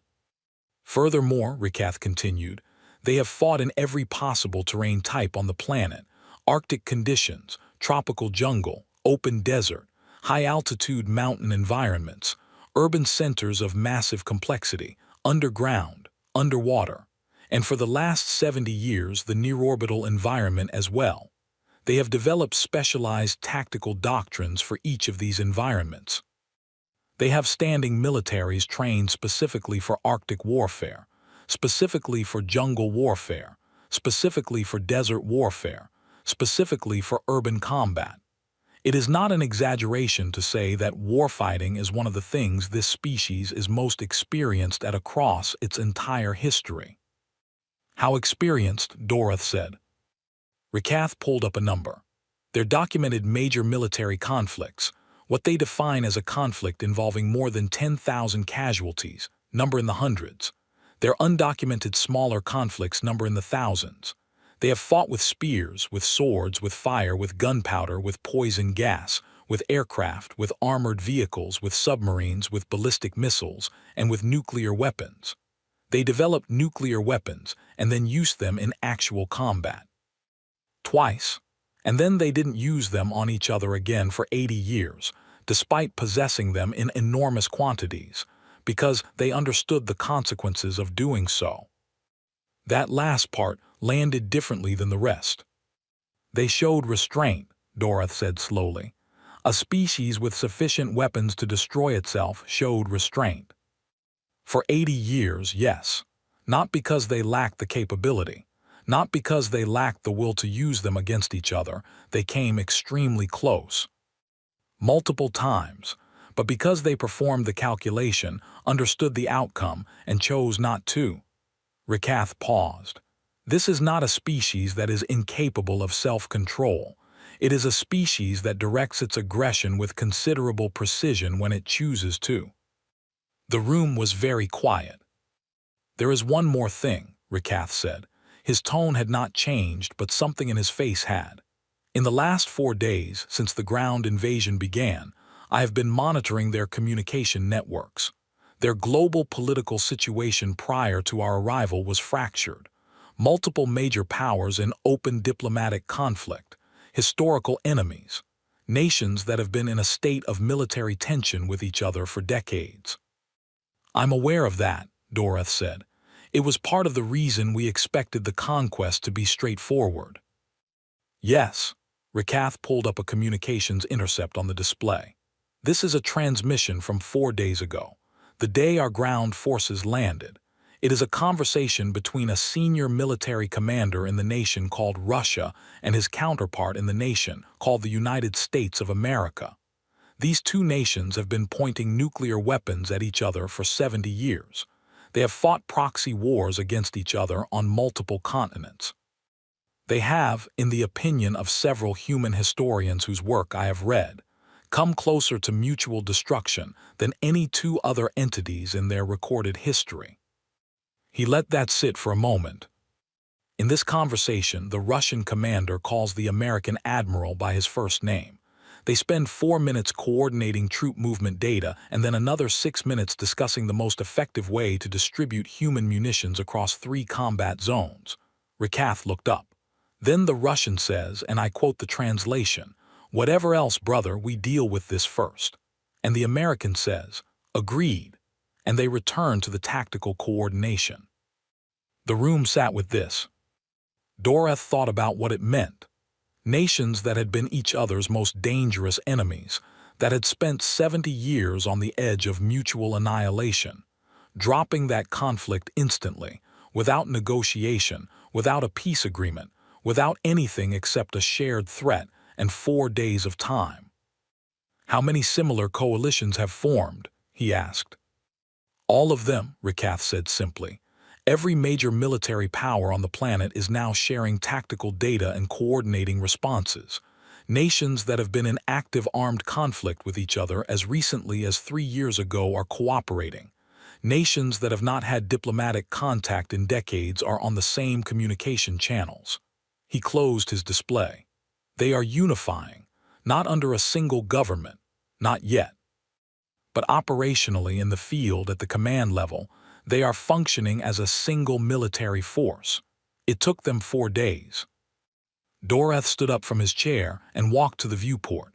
"Furthermore," Rikath continued, "they have fought in every possible terrain type on the planet: Arctic conditions, tropical jungle, open desert, high-altitude mountain environments, urban centers of massive complexity, underground, underwater, and for the last 70 years the near-orbital environment as well. They have developed specialized tactical doctrines for each of these environments. They have standing militaries trained specifically for Arctic warfare, specifically for jungle warfare, specifically for desert warfare, specifically for urban combat. It is not an exaggeration to say that warfighting is one of the things this species is most experienced at across its entire history." "How experienced?" Doreth said. Rikath pulled up a number. "Their documented major military conflicts, what they define as a conflict involving more than 10,000 casualties, number in the hundreds. Their undocumented smaller conflicts number in the thousands. They have fought with spears, with swords, with fire, with gunpowder, with poison gas, with aircraft, with armored vehicles, with submarines, with ballistic missiles, and with nuclear weapons. They developed nuclear weapons and then used them in actual combat. Twice, And then they didn't use them on each other again for 80 years, despite possessing them in enormous quantities, because they understood the consequences of doing so. That last part landed differently than the rest. They showed restraint, Dorothy said slowly. A species with sufficient weapons to destroy itself showed restraint. For 80 years, yes. Not because they lacked the capability. Not because they lacked the will to use them against each other. They came extremely close. Multiple times. But because they performed the calculation, understood the outcome, and chose not to. Rikath paused. This is not a species that is incapable of self-control. It is a species that directs its aggression with considerable precision when it chooses to. The room was very quiet. There is one more thing, Rikath said. His tone had not changed, but something in his face had. In the last 4 days, since the ground invasion began, I have been monitoring their communication networks. Their global political situation prior to our arrival was fractured. Multiple major powers in open diplomatic conflict, historical enemies, nations that have been in a state of military tension with each other for decades. I'm aware of that, Dorothy said. It was part of the reason we expected the conquest to be straightforward. Yes, Rikath pulled up a communications intercept on the display. This is a transmission from 4 days ago, the day our ground forces landed. It is a conversation between a senior military commander in the nation called Russia and his counterpart in the nation called the United States of America. These two nations have been pointing nuclear weapons at each other for 70 years. They have fought proxy wars against each other on multiple continents. They have, in the opinion of several human historians whose work I have read, come closer to mutual destruction than any two other entities in their recorded history. He let that sit for a moment. In this conversation, the Russian commander calls the American admiral by his first name. They spend 4 minutes coordinating troop movement data and then another 6 minutes discussing the most effective way to distribute human munitions across 3 combat zones. Rikath looked up. Then the Russian says, and I quote the translation, "Whatever else, brother, we deal with this first." And the American says, "Agreed." And they return to the tactical coordination. The room sat with this. Dorothy thought about what it meant. Nations that had been each other's most dangerous enemies, that had spent 70 years on the edge of mutual annihilation, dropping that conflict instantly, without negotiation, without a peace agreement, without anything except a shared threat and 4 days of time. How many similar coalitions have formed? He asked. All of them, Rikath said simply. Every major military power on the planet is now sharing tactical data and coordinating responses. Nations that have been in active armed conflict with each other as recently as 3 years ago are cooperating. Nations that have not had diplomatic contact in decades are on the same communication channels. He closed his display. They are unifying, not under a single government, not yet. But operationally in the field at the command level, they are functioning as a single military force. It took them 4 days. Dorothy stood up from his chair and walked to the viewport.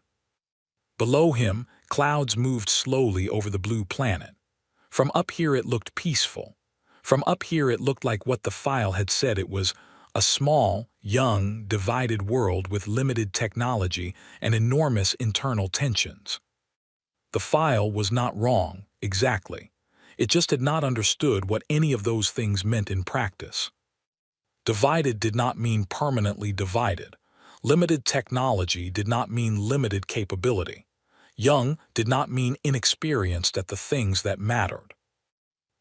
Below him, clouds moved slowly over the blue planet. From up here it looked peaceful. From up here it looked like what the file had said it was, a small, young, divided world with limited technology and enormous internal tensions. The file was not wrong, exactly. It just had not understood what any of those things meant in practice. Divided did not mean permanently divided. Limited technology did not mean limited capability. Young did not mean inexperienced at the things that mattered.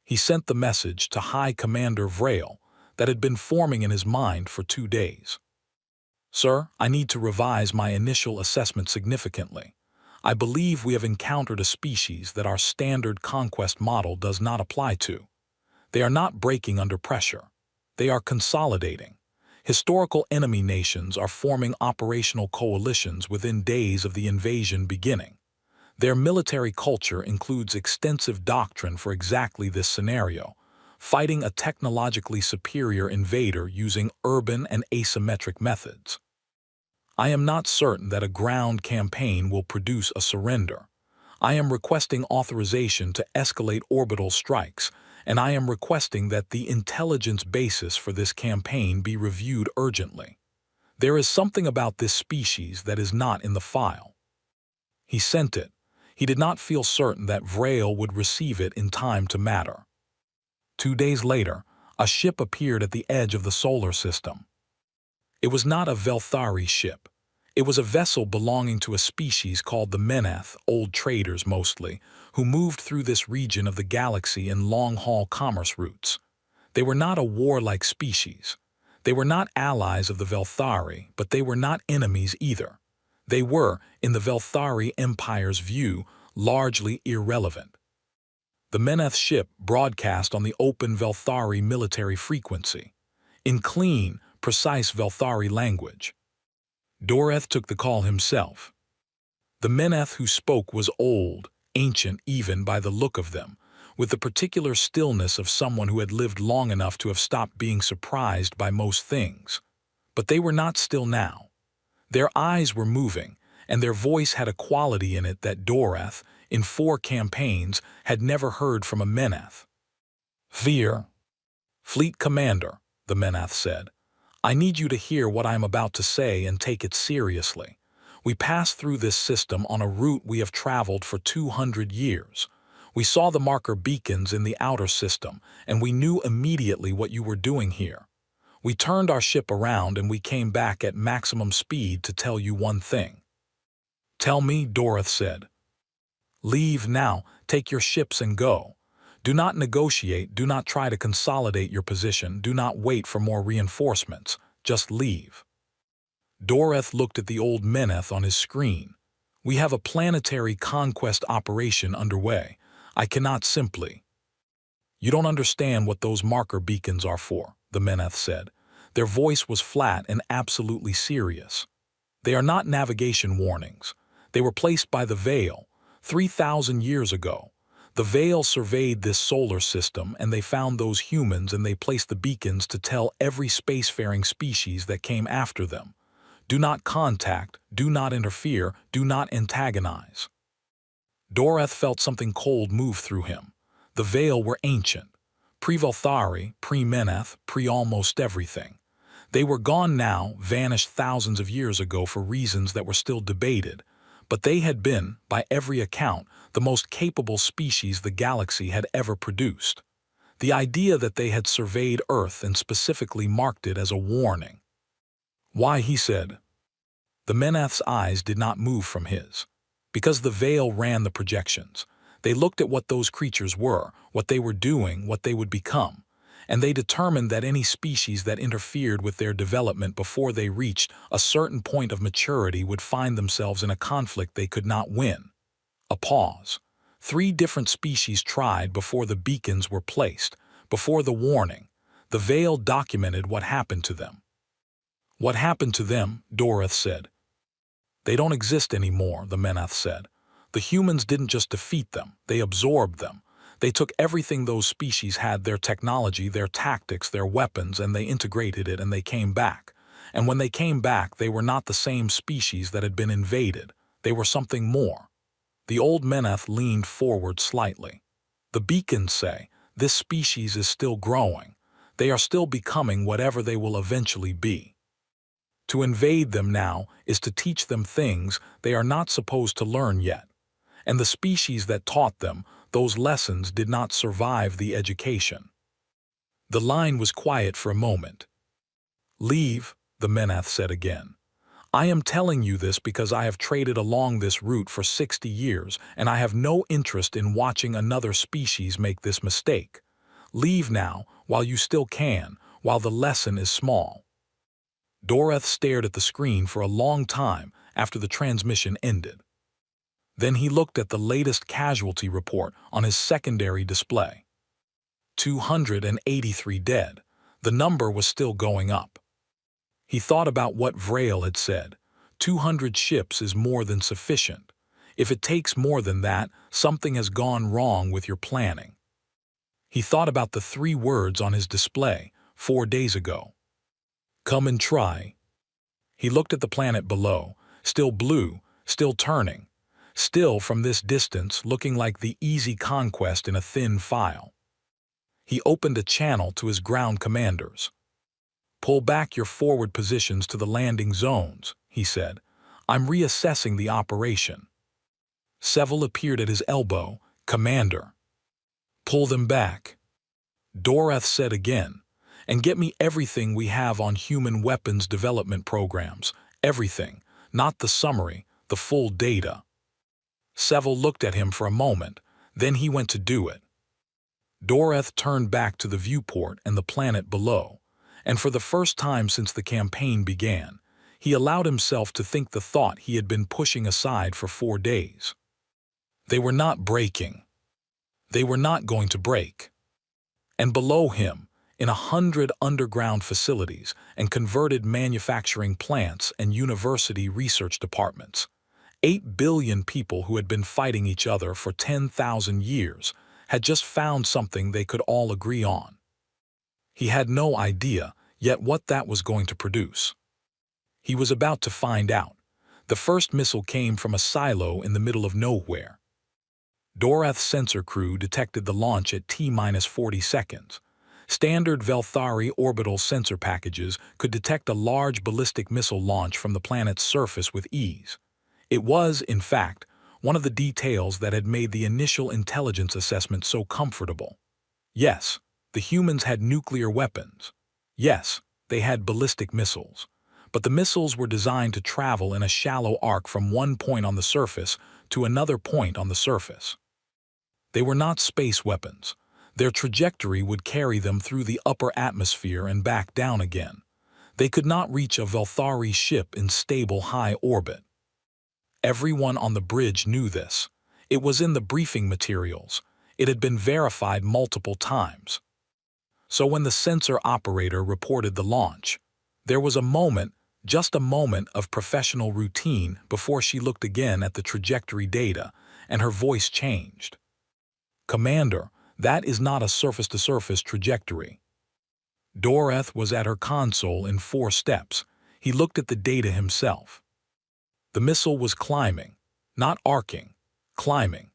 He sent the message to High Commander Vrail that had been forming in his mind for 2 days. Sir, I need to revise my initial assessment significantly. I believe we have encountered a species that our standard conquest model does not apply to. They are not breaking under pressure. They are consolidating. Historical enemy nations are forming operational coalitions within days of the invasion beginning. Their military culture includes extensive doctrine for exactly this scenario, fighting a technologically superior invader using urban and asymmetric methods. I am not certain that a ground campaign will produce a surrender. I am requesting authorization to escalate orbital strikes, and I am requesting that the intelligence basis for this campaign be reviewed urgently. There is something about this species that is not in the file. He sent it. He did not feel certain that Vrail would receive it in time to matter. 2 days later, a ship appeared at the edge of the solar system. It was not a Velthari ship. It was a vessel belonging to a species called the Meneth, old traders mostly, who moved through this region of the galaxy in long-haul commerce routes. They were not a warlike species. They were not allies of the Velthari, but they were not enemies either. They were, in the Velthari Empire's view, largely irrelevant. The Meneth ship broadcast on the open Velthari military frequency, in clean, precise Velthari language. Doreth took the call himself. The Meneth who spoke was old, ancient even by the look of them, with the particular stillness of someone who had lived long enough to have stopped being surprised by most things. But they were not still now. Their eyes were moving, and their voice had a quality in it that Doreth, in 4 campaigns, had never heard from a Meneth. "Fear, Fleet Commander," the Meneth said, "I need you to hear what I am about to say and take it seriously. We passed through this system on a route we have traveled for 200 years. We saw the marker beacons in the outer system, and we knew immediately what you were doing here. We turned our ship around and we came back at maximum speed to tell you one thing." "Tell me," Doreth said. "Leave now, take your ships and go. Do not negotiate, do not try to consolidate your position, do not wait for more reinforcements, just leave." Doreth looked at the old Meneth on his screen. "We have a planetary conquest operation underway. I cannot simply—" "You don't understand what those marker beacons are for," the Meneth said. Their voice was flat and absolutely serious. "They are not navigation warnings. They were placed by the Veil, 3,000 years ago. The Veil surveyed this solar system and they found those humans and they placed the beacons to tell every spacefaring species that came after them. Do not contact, do not interfere, do not antagonize." Doreth felt something cold move through him. The Veil were ancient. Pre-Velthari, pre-Meneth, pre-almost everything. They were gone now, vanished thousands of years ago for reasons that were still debated. But they had been, by every account, the most capable species the galaxy had ever produced. The idea that they had surveyed Earth and specifically marked it as a warning. "Why?" he said. The Meneth's eyes did not move from his. Because the Veil ran the projections. They looked at what those creatures were, what they were doing, what they would become. And they determined that any species that interfered with their development before they reached a certain point of maturity would find themselves in a conflict they could not win. A pause. 3 different species tried before the beacons were placed, before the warning. The Veil documented what happened to them. "What happened to them?" Doreth said. "They don't exist anymore," the Meneth said. "The humans didn't just defeat them, they absorbed them. They took everything those species had, their technology, their tactics, their weapons, and they integrated it and they came back. And when they came back, they were not the same species that had been invaded. They were something more." The old Meneth leaned forward slightly. "The beacons say, this species is still growing. They are still becoming whatever they will eventually be. To invade them now is to teach them things they are not supposed to learn yet. And the species that taught them those lessons did not survive the education." The line was quiet for a moment. "Leave," the Meneth said again. "I am telling you this because I have traded along this route for 60 years and I have no interest in watching another species make this mistake. Leave now, while you still can, while the lesson is small." Doreth stared at the screen for a long time after the transmission ended. Then he looked at the latest casualty report on his secondary display. 283 dead. The number was still going up. He thought about what Vrail had said. 200 ships is more than sufficient. If it takes more than that, something has gone wrong with your planning. He thought about the 3 words on his display 4 days ago. "Come and try." He looked at the planet below, still blue, still turning, still from this distance looking like the easy conquest in a thin file. He opened a channel to his ground commanders. "Pull back your forward positions to the landing zones," he said. "I'm reassessing the operation." Seville appeared at his elbow. "Commander." "Pull them back," Dorath said again, "and get me everything we have on human weapons development programs. Everything, not the summary, the full data." Seville looked at him for a moment, then he went to do it. Dorath turned back to the viewport and the planet below, and for the first time since the campaign began, he allowed himself to think the thought he had been pushing aside for 4 days. They were not breaking. They were not going to break. And below him, in 100 underground facilities and converted manufacturing plants and university research departments, 8 billion people who had been fighting each other for 10,000 years had just found something they could all agree on. He had no idea yet what that was going to produce. He was about to find out. The first missile came from a silo in the middle of nowhere. Dorath's sensor crew detected the launch at T-40 seconds. Standard Velthari orbital sensor packages could detect a large ballistic missile launch from the planet's surface with ease. It was, in fact, one of the details that had made the initial intelligence assessment so comfortable. Yes, the humans had nuclear weapons. Yes, they had ballistic missiles. But the missiles were designed to travel in a shallow arc from one point on the surface to another point on the surface. They were not space weapons. Their trajectory would carry them through the upper atmosphere and back down again. They could not reach a Velthari ship in stable high orbit. Everyone on the bridge knew this. It was in the briefing materials. It had been verified multiple times. So when the sensor operator reported the launch, there was a moment, just a moment of professional routine before she looked again at the trajectory data, and her voice changed. "Commander, that is not a surface-to-surface trajectory." Dorath was at her console in 4 steps. He looked at the data himself. The missile was climbing, not arcing, climbing.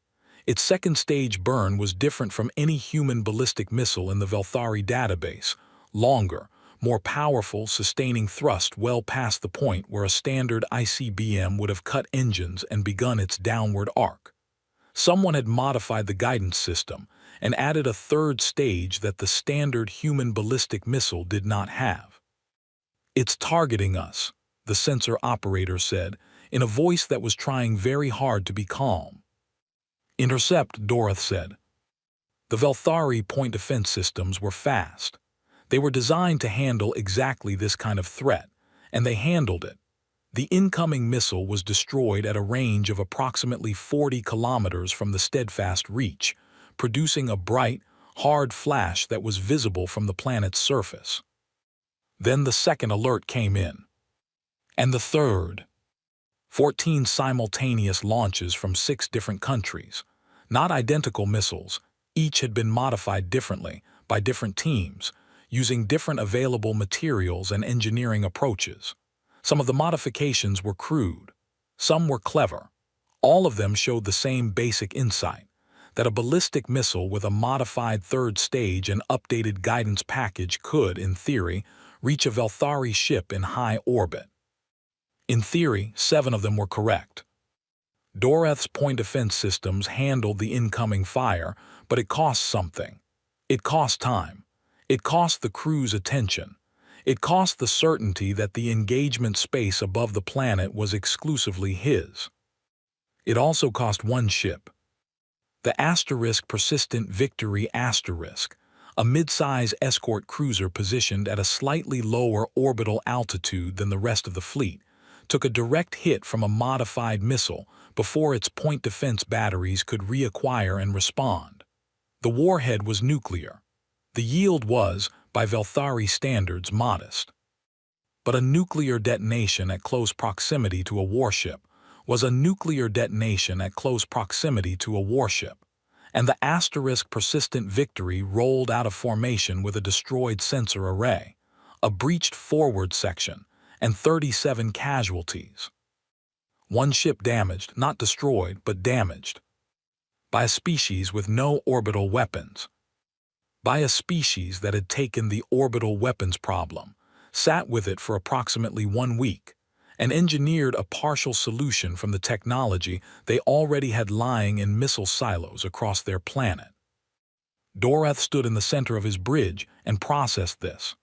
Its second-stage burn was different from any human ballistic missile in the Velthari database, longer, more powerful, sustaining thrust well past the point where a standard ICBM would have cut engines and begun its downward arc. Someone had modified the guidance system and added a third stage that the standard human ballistic missile did not have. "It's targeting us," the sensor operator said, in a voice that was trying very hard to be calm. "Intercept," Dorath said. The Velthari point defense systems were fast. They were designed to handle exactly this kind of threat, and they handled it. The incoming missile was destroyed at a range of approximately 40 kilometers from the steadfast reach, producing a bright, hard flash that was visible from the planet's surface. Then the second alert came in. And the third. 14 simultaneous launches from 6 different countries. Not identical missiles, each had been modified differently, by different teams, using different available materials and engineering approaches. Some of the modifications were crude. Some were clever. All of them showed the same basic insight, that a ballistic missile with a modified third stage and updated guidance package could, in theory, reach a Velthari ship in high orbit. In theory, 7 of them were correct. Dorath's point defense systems handled the incoming fire, but it cost something. It cost time. It cost the crew's attention. It cost the certainty that the engagement space above the planet was exclusively his. It also cost one ship. The Persistent Victory Asterisk, a mid-size escort cruiser positioned at a slightly lower orbital altitude than the rest of the fleet, took a direct hit from a modified missile before its point defense batteries could reacquire and respond. The warhead was nuclear. The yield was, by Velthari standards, modest. But a nuclear detonation at close proximity to a warship was a nuclear detonation at close proximity to a warship, and the Persistent Victory rolled out of formation with a destroyed sensor array, a breached forward section, and 37 casualties. One ship damaged, not destroyed, but damaged. By a species with no orbital weapons. By a species that had taken the orbital weapons problem, sat with it for approximately 1 week, and engineered a partial solution from the technology they already had lying in missile silos across their planet. Dorath stood in the center of his bridge and processed this.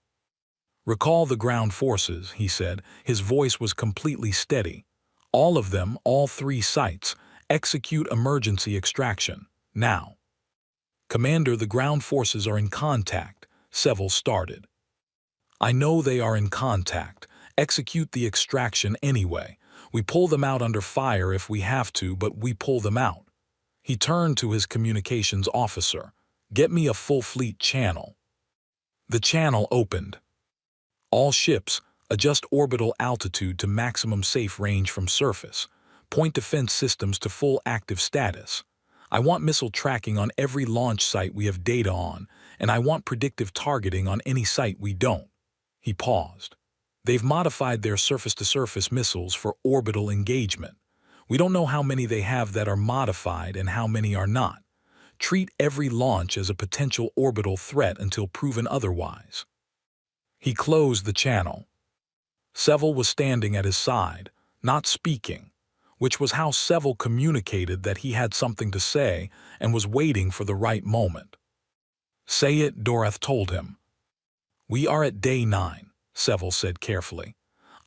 "Recall the ground forces," he said. His voice was completely steady. "All of them, all 3 sites, execute emergency extraction, now." "Commander, the ground forces are in contact," Seville started. "I know they are in contact. Execute the extraction anyway. We pull them out under fire if we have to, but we pull them out." He turned to his communications officer. "Get me a full fleet channel." The channel opened. "All ships, adjust orbital altitude to maximum safe range from surface. Point defense systems to full active status. I want missile tracking on every launch site we have data on, and I want predictive targeting on any site we don't." He paused. "They've modified their surface-to-surface missiles for orbital engagement. We don't know how many they have that are modified and how many are not. Treat every launch as a potential orbital threat until proven otherwise." He closed the channel. Seville was standing at his side, not speaking, which was how Seville communicated that he had something to say and was waiting for the right moment. "Say it," Dorath told him. "We are at day 9, Seville said carefully.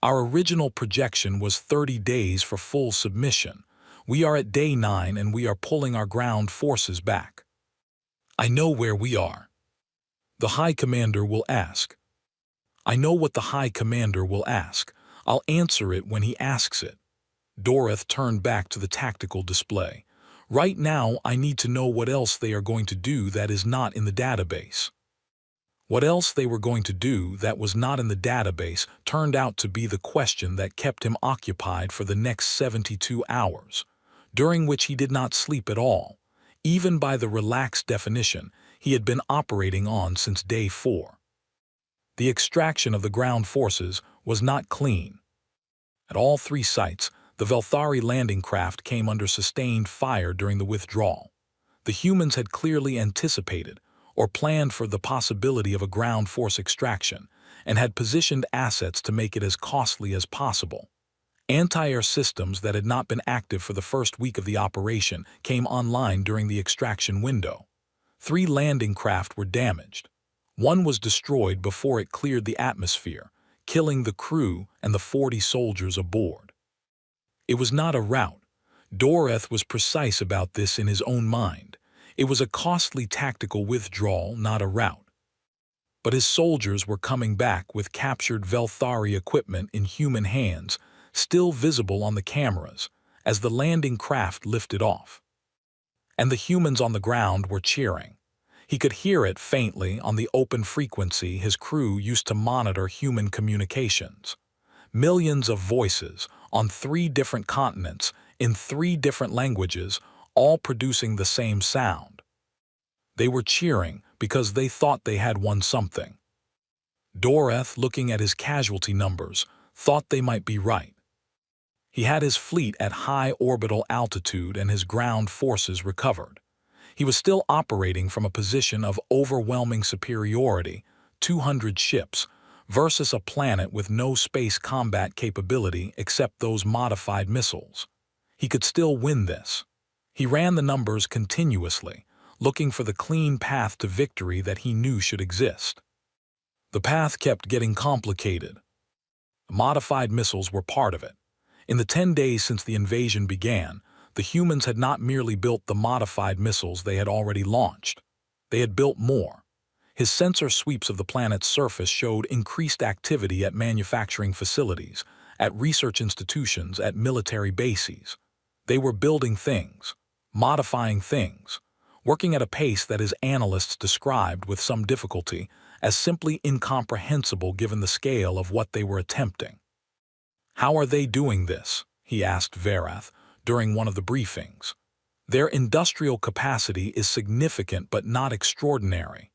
"Our original projection was 30 days for full submission. We are at day 9 and we are pulling our ground forces back." "I know where we are." "The High Commander will ask." "I know what the High Commander will ask. I'll answer it when he asks it." Dorath turned back to the tactical display. "Right now, I need to know what else they are going to do that is not in the database." What else they were going to do that was not in the database turned out to be the question that kept him occupied for the next 72 hours, during which he did not sleep at all, even by the relaxed definition he had been operating on since day 4. The extraction of the ground forces was not clean. At all 3 sites, the Velthari landing craft came under sustained fire during the withdrawal. The humans had clearly anticipated or planned for the possibility of a ground force extraction and had positioned assets to make it as costly as possible. Anti-air systems that had not been active for the first week of the operation came online during the extraction window. 3 landing craft were damaged. 1 was destroyed before it cleared the atmosphere, killing the crew and the 40 soldiers aboard. It was not a rout. Dorath was precise about this in his own mind. It was a costly tactical withdrawal, not a rout. But his soldiers were coming back with captured Velthari equipment in human hands, still visible on the cameras, as the landing craft lifted off. And the humans on the ground were cheering. He could hear it faintly on the open frequency his crew used to monitor human communications. Millions of voices on 3 different continents, in 3 different languages, all producing the same sound. They were cheering because they thought they had won something. Dorath, looking at his casualty numbers, thought they might be right. He had his fleet at high orbital altitude and his ground forces recovered. He was still operating from a position of overwhelming superiority, 200 ships, versus a planet with no space combat capability except those modified missiles. He could still win this. He ran the numbers continuously, looking for the clean path to victory that he knew should exist. The path kept getting complicated. Modified missiles were part of it. In the 10 days since the invasion began, the humans had not merely built the modified missiles they had already launched. They had built more. His sensor sweeps of the planet's surface showed increased activity at manufacturing facilities, at research institutions, at military bases. They were building things, modifying things, working at a pace that his analysts described with some difficulty as simply incomprehensible given the scale of what they were attempting. "How are they doing this?" he asked Verath during one of the briefings. "Their industrial capacity is significant but not extraordinary.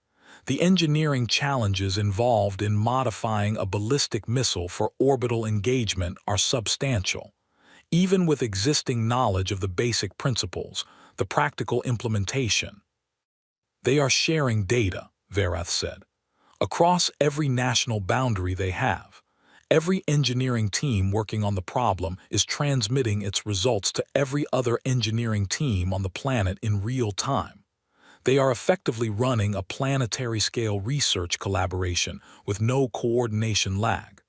The engineering challenges involved in modifying a ballistic missile for orbital engagement are substantial. Even with existing knowledge of the basic principles, the practical implementation. They are sharing data, Verath said, across every national boundary they have. Every engineering team working on the problem is transmitting its results to every other engineering team on the planet in real time. They are effectively running a planetary-scale research collaboration with no coordination lag.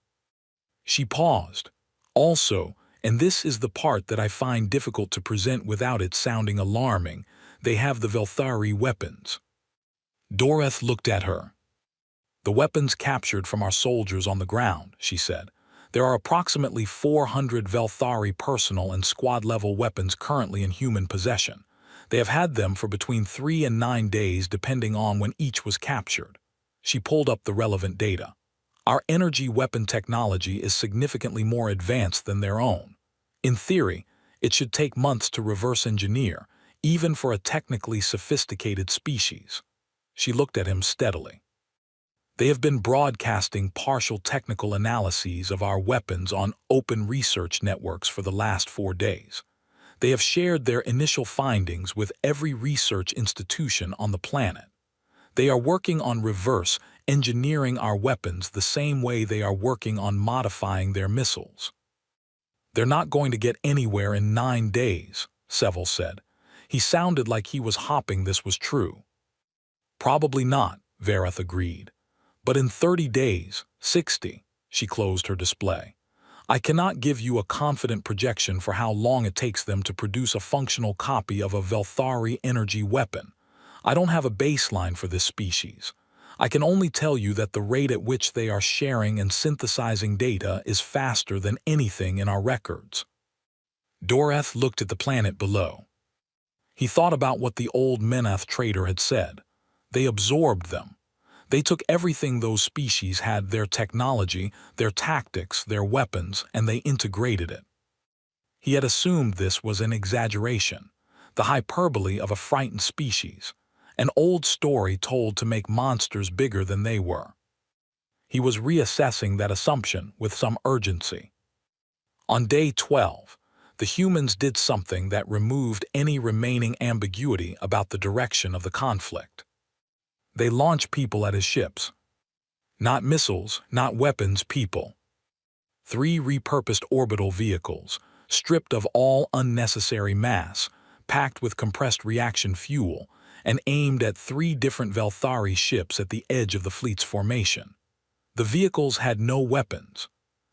She paused. Also, and this is the part that I find difficult to present without it sounding alarming, they have the Velthari weapons. Doreth looked at her. The weapons captured from our soldiers on the ground, she said. There are approximately 400 Velthari personal and squad-level weapons currently in human possession. They have had them for between 3 and 9 days depending on when each was captured. She pulled up the relevant data. Our energy weapon technology is significantly more advanced than their own. In theory, it should take months to reverse engineer, even for a technically sophisticated species. She looked at him steadily. They have been broadcasting partial technical analyses of our weapons on open research networks for the last 4 days. They have shared their initial findings with every research institution on the planet. They are working on reverse engineering our weapons the same way they are working on modifying their missiles. They're not going to get anywhere in 9 days, Seville said. He sounded like he was hoping this was true. Probably not, Verath agreed. But in 30 days, 60, she closed her display. I cannot give you a confident projection for how long it takes them to produce a functional copy of a Velthari energy weapon. I don't have a baseline for this species. I can only tell you that the rate at which they are sharing and synthesizing data is faster than anything in our records. Doreth looked at the planet below. He thought about what the old Menath trader had said. They absorbed them. They took everything those species had, their technology, their tactics, their weapons, and they integrated it. He had assumed this was an exaggeration, the hyperbole of a frightened species, an old story told to make monsters bigger than they were. He was reassessing that assumption with some urgency. On day 12, the humans did something that removed any remaining ambiguity about the direction of the conflict. They launched people at his ships. Not missiles, not weapons, people. 3 repurposed orbital vehicles, stripped of all unnecessary mass, packed with compressed reaction fuel, and aimed at 3 different Velthari ships at the edge of the fleet's formation. The vehicles had no weapons.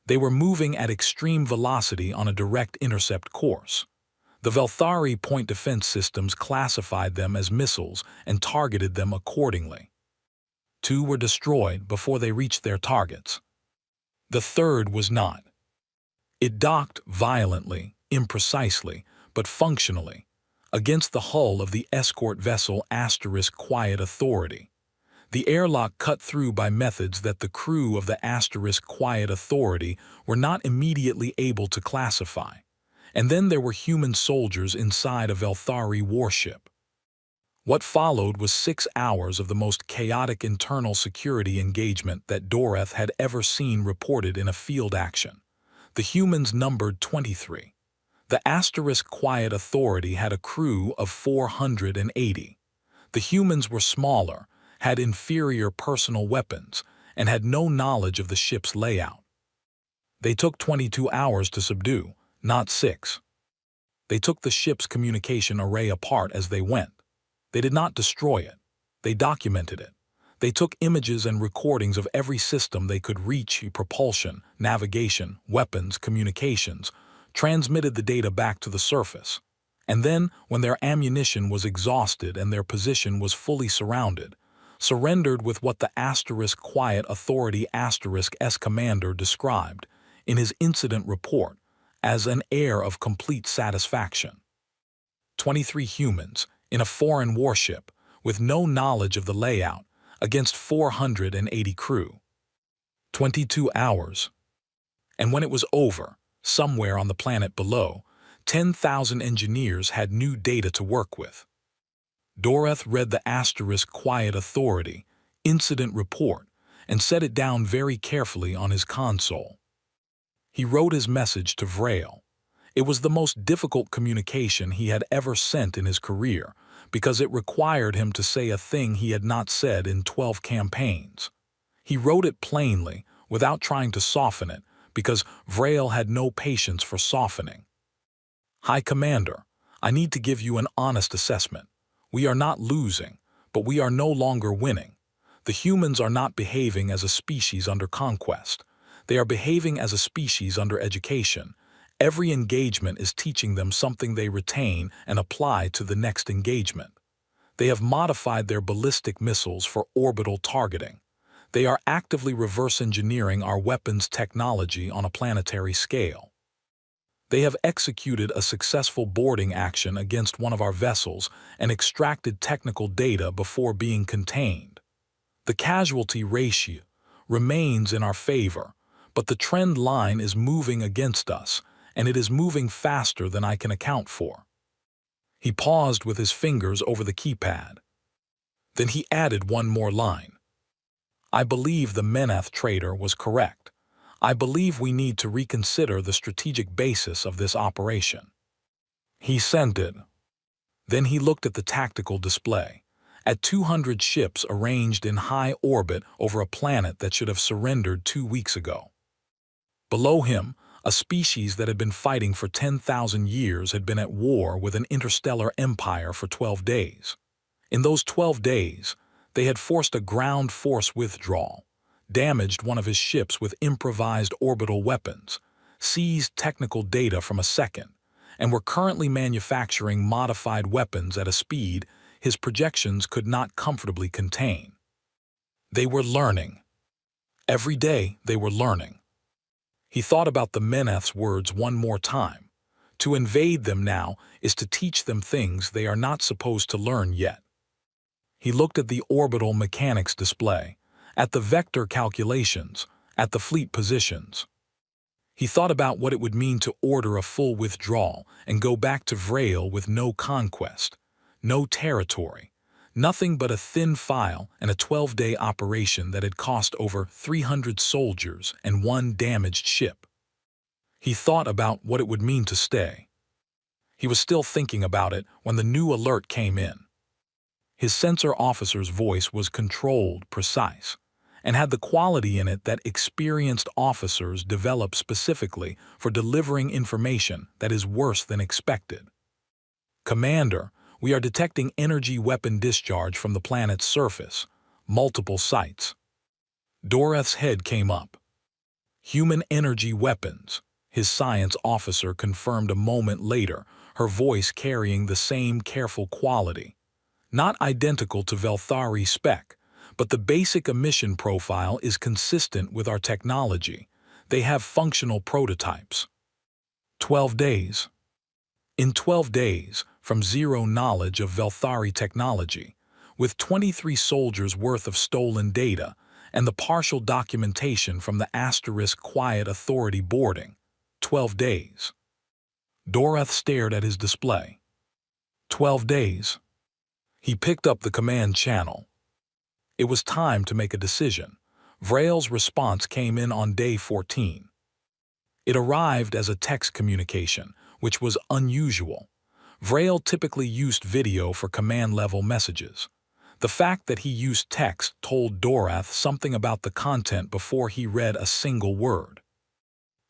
They were moving at extreme velocity on a direct intercept course. The Velthari point defense systems classified them as missiles and targeted them accordingly. 2 were destroyed before they reached their targets. The third was not. It docked violently, imprecisely, but functionally, against the hull of the escort vessel * Quiet Authority. The airlock cut through by methods that the crew of the * Quiet Authority were not immediately able to classify. And then there were human soldiers inside a Velthari warship. What followed was 6 hours of the most chaotic internal security engagement that Doreth had ever seen reported in a field action. The humans numbered 23. The * Quiet Authority had a crew of 480. The humans were smaller, had inferior personal weapons, and had no knowledge of the ship's layout. They took 22 hours to subdue, not 6. They took the ship's communication array apart as they went. They did not destroy it. They documented it. They took images and recordings of every system they could reach: propulsion, navigation, weapons, communications, transmitted the data back to the surface. And then, when their ammunition was exhausted and their position was fully surrounded, surrendered with what the * Quiet Authority *S commander described, in his incident report, as an air of complete satisfaction. 23 humans, in a foreign warship, with no knowledge of the layout, against 480 crew. 22 hours. And when it was over, somewhere on the planet below, 10,000 engineers had new data to work with. Doreth read the * Quiet Authority, incident report, and set it down very carefully on his console. He wrote his message to Vrail. It was the most difficult communication he had ever sent in his career, because it required him to say a thing he had not said in 12 campaigns. He wrote it plainly, without trying to soften it, because Vrail had no patience for softening. High Commander, I need to give you an honest assessment. We are not losing, but we are no longer winning. The humans are not behaving as a species under conquest. They are behaving as a species under education. Every engagement is teaching them something they retain and apply to the next engagement. They have modified their ballistic missiles for orbital targeting. They are actively reverse engineering our weapons technology on a planetary scale. They have executed a successful boarding action against one of our vessels and extracted technical data before being contained. The casualty ratio remains in our favor, but the trend line is moving against us, and it is moving faster than I can account for. He paused with his fingers over the keypad. Then he added one more line. I believe the Meneth trader was correct. I believe we need to reconsider the strategic basis of this operation. He sent it. Then he looked at the tactical display, at 200 ships arranged in high orbit over a planet that should have surrendered 2 weeks ago. Below him, a species that had been fighting for 10,000 years had been at war with an interstellar empire for 12 days. In those 12 days, they had forced a ground force withdrawal, damaged one of his ships with improvised orbital weapons, seized technical data from a second, and were currently manufacturing modified weapons at a speed his projections could not comfortably contain. They were learning. Every day they were learning. He thought about the Meneth's words one more time. To invade them now is to teach them things they are not supposed to learn yet. He looked at the orbital mechanics display, at the vector calculations, at the fleet positions. He thought about what it would mean to order a full withdrawal and go back to Vrail with no conquest, no territory, nothing but a thin file and a 12-day operation that had cost over 300 soldiers and 1 damaged ship. He thought about what it would mean to stay. He was still thinking about it when the new alert came in. His sensor officer's voice was controlled, precise, and had the quality in it that experienced officers develop specifically for delivering information that is worse than expected. Commander, we are detecting energy weapon discharge from the planet's surface, multiple sites. Doreth's head came up. Human energy weapons, his science officer confirmed a moment later, her voice carrying the same careful quality. Not identical to Velthari spec, but the basic emission profile is consistent with our technology. They have functional prototypes. 12 days. In 12 days, from zero knowledge of Velthari technology, with 23 soldiers' worth of stolen data and the partial documentation from the Asterisk Quiet Authority boarding, 12 days. Doreth stared at his display. 12 days. He picked up the command channel. It was time to make a decision. Vrail's response came in on day 14. It arrived as a text communication, which was unusual. Vrail typically used video for command-level messages. The fact that he used text told Doreth something about the content before he read a single word.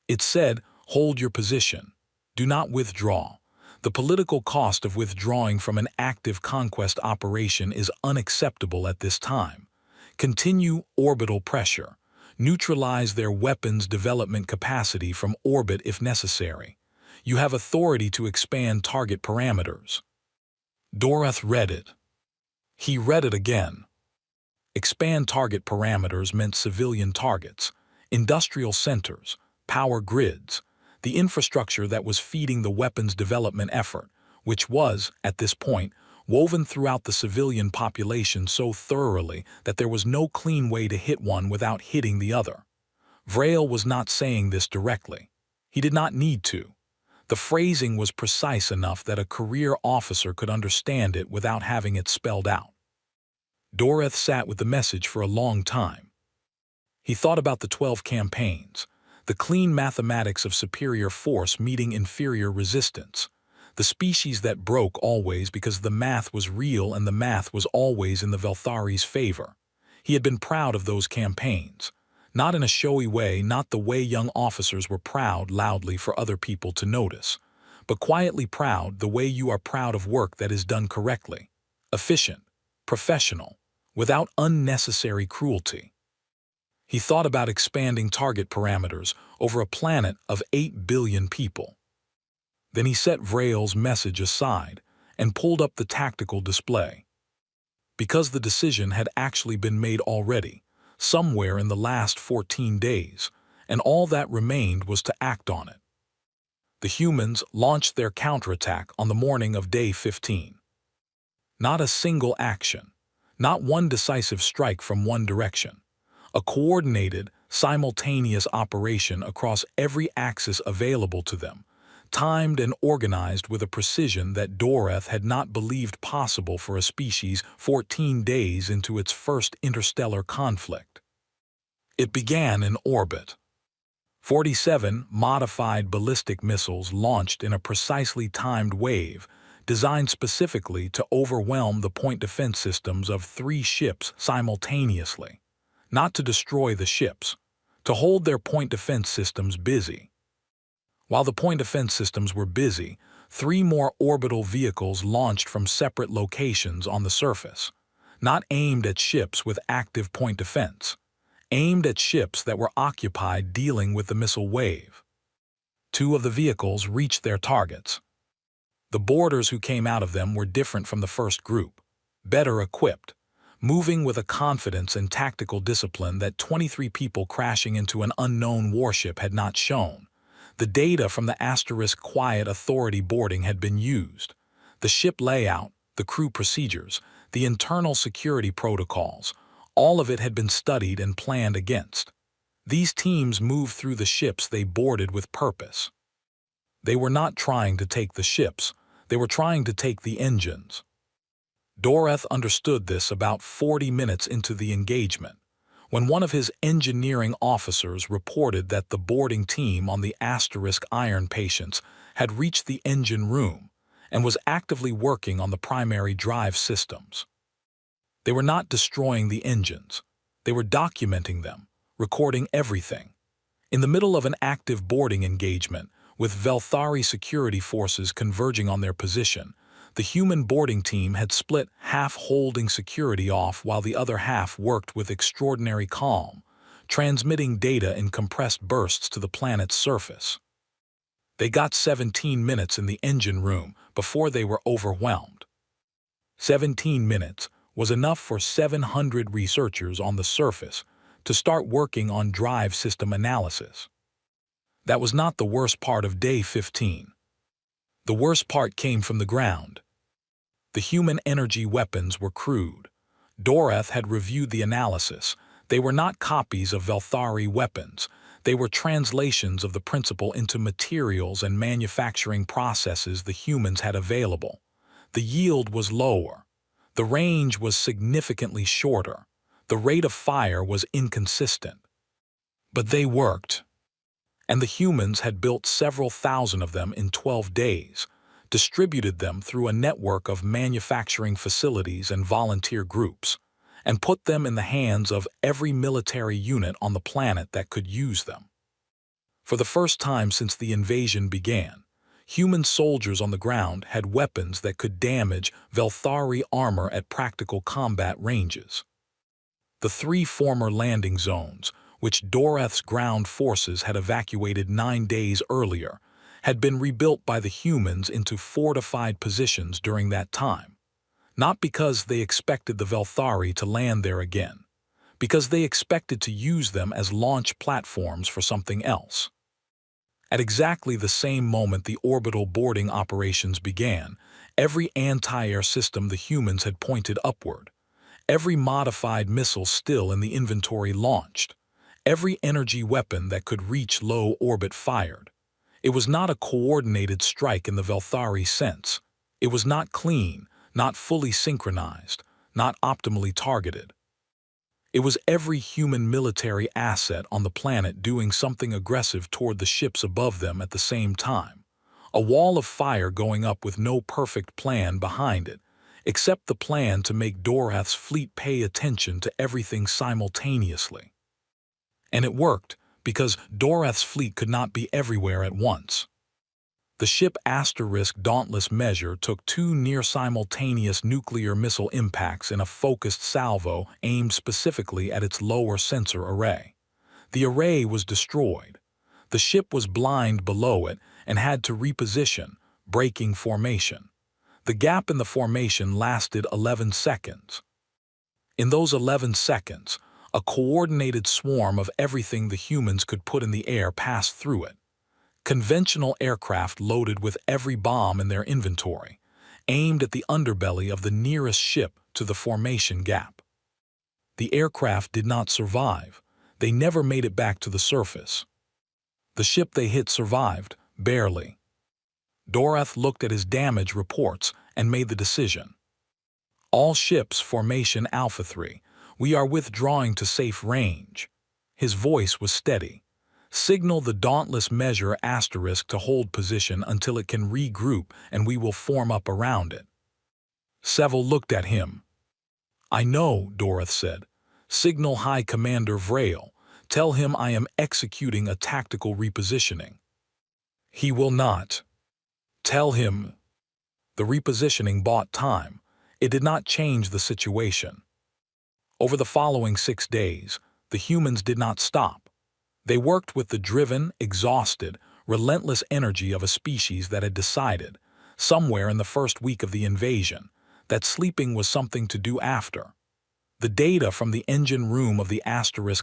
It said, "Hold your position. Do not withdraw. The political cost of withdrawing from an active conquest operation is unacceptable at this time. Continue orbital pressure. Neutralize their weapons development capacity from orbit if necessary. You have authority to expand target parameters." Doreth read it. He read it again. Expand target parameters meant civilian targets, industrial centers, power grids, the infrastructure that was feeding the weapons development effort, which was, at this point, woven throughout the civilian population so thoroughly that there was no clean way to hit one without hitting the other. Vrail was not saying this directly. He did not need to. The phrasing was precise enough that a career officer could understand it without having it spelled out. Doreth sat with the message for a long time. He thought about the 12 campaigns, the clean mathematics of superior force meeting inferior resistance, the species that broke always because the math was real and the math was always in the Velthari's favor. He had been proud of those campaigns, not in a showy way, not the way young officers were proud loudly for other people to notice, but quietly proud the way you are proud of work that is done correctly, efficient, professional, without unnecessary cruelty. He thought about expanding target parameters over a planet of 8 billion people. Then he set Vrail's message aside and pulled up the tactical display. Because the decision had actually been made already, somewhere in the last 14 days, and all that remained was to act on it. The humans launched their counterattack on the morning of day 15. Not a single action, not one decisive strike from one direction. A coordinated, simultaneous operation across every axis available to them, timed and organized with a precision that Doreth had not believed possible for a species 14 days into its first interstellar conflict. It began in orbit. 47 modified ballistic missiles launched in a precisely timed wave, designed specifically to overwhelm the point defense systems of 3 ships simultaneously. Not to destroy the ships, to hold their point defense systems busy. While the point defense systems were busy, 3 more orbital vehicles launched from separate locations on the surface, not aimed at ships with active point defense, aimed at ships that were occupied dealing with the missile wave. 2 of the vehicles reached their targets. The boarders who came out of them were different from the first group, better equipped, moving with a confidence and tactical discipline that 23 people crashing into an unknown warship had not shown. The data from the Asterisk Quiet Authority boarding had been used. The ship layout, the crew procedures, the internal security protocols, all of it had been studied and planned against. These teams moved through the ships they boarded with purpose. They were not trying to take the ships, they were trying to take the engines. Doreth understood this about 40 minutes into the engagement, when one of his engineering officers reported that the boarding team on the Asterisk Iron Patience had reached the engine room and was actively working on the primary drive systems. They were not destroying the engines. They were documenting them, recording everything. In the middle of an active boarding engagement, with Velthari security forces converging on their position, the human boarding team had split, half holding security off while the other half worked with extraordinary calm, transmitting data in compressed bursts to the planet's surface. They got 17 minutes in the engine room before they were overwhelmed. 17 minutes was enough for 700 researchers on the surface to start working on drive system analysis. That was not the worst part of day 15. The worst part came from the ground. The human energy weapons were crude. Doreth had reviewed the analysis. They were not copies of Velthari weapons. They were translations of the principle into materials and manufacturing processes the humans had available. The yield was lower. The range was significantly shorter. The rate of fire was inconsistent. But they worked. And the humans had built several thousand of them in 12 days, distributed them through a network of manufacturing facilities and volunteer groups, and put them in the hands of every military unit on the planet that could use them. For the first time since the invasion began, human soldiers on the ground had weapons that could damage Velthari armor at practical combat ranges. The 3 former landing zones, which Doreth's ground forces had evacuated 9 days earlier, had been rebuilt by the humans into fortified positions during that time, not because they expected the Velthari to land there again, because they expected to use them as launch platforms for something else. At exactly the same moment the orbital boarding operations began, every anti-air system the humans had pointed upward, every modified missile still in the inventory launched, every energy weapon that could reach low orbit fired. It was not a coordinated strike in the Velthari sense. It was not clean, not fully synchronized, not optimally targeted. It was every human military asset on the planet doing something aggressive toward the ships above them at the same time. A wall of fire going up with no perfect plan behind it, except the plan to make Dorath's fleet pay attention to everything simultaneously. And it worked, because Dorath's fleet could not be everywhere at once. The ship Dauntless Measure took 2 near-simultaneous nuclear missile impacts in a focused salvo aimed specifically at its lower sensor array. The array was destroyed. The ship was blind below it and had to reposition, breaking formation. The gap in the formation lasted 11 seconds. In those 11 seconds, a coordinated swarm of everything the humans could put in the air passed through it. Conventional aircraft loaded with every bomb in their inventory, aimed at the underbelly of the nearest ship to the formation gap. The aircraft did not survive. They never made it back to the surface. The ship they hit survived, barely. Dorath looked at his damage reports and made the decision. All ships, formation Alpha 3, we are withdrawing to safe range. His voice was steady. Signal the Dauntless Measure to hold position until it can regroup and we will form up around it. Seville looked at him. I know, Dorath said. Signal High Commander Vrail. Tell him I am executing a tactical repositioning. He will not. Tell him. The repositioning bought time. It did not change the situation. Over the following 6 days, the humans did not stop. They worked with the driven, exhausted, relentless energy of a species that had decided, somewhere in the first week of the invasion, that sleeping was something to do after. The data from the engine room of the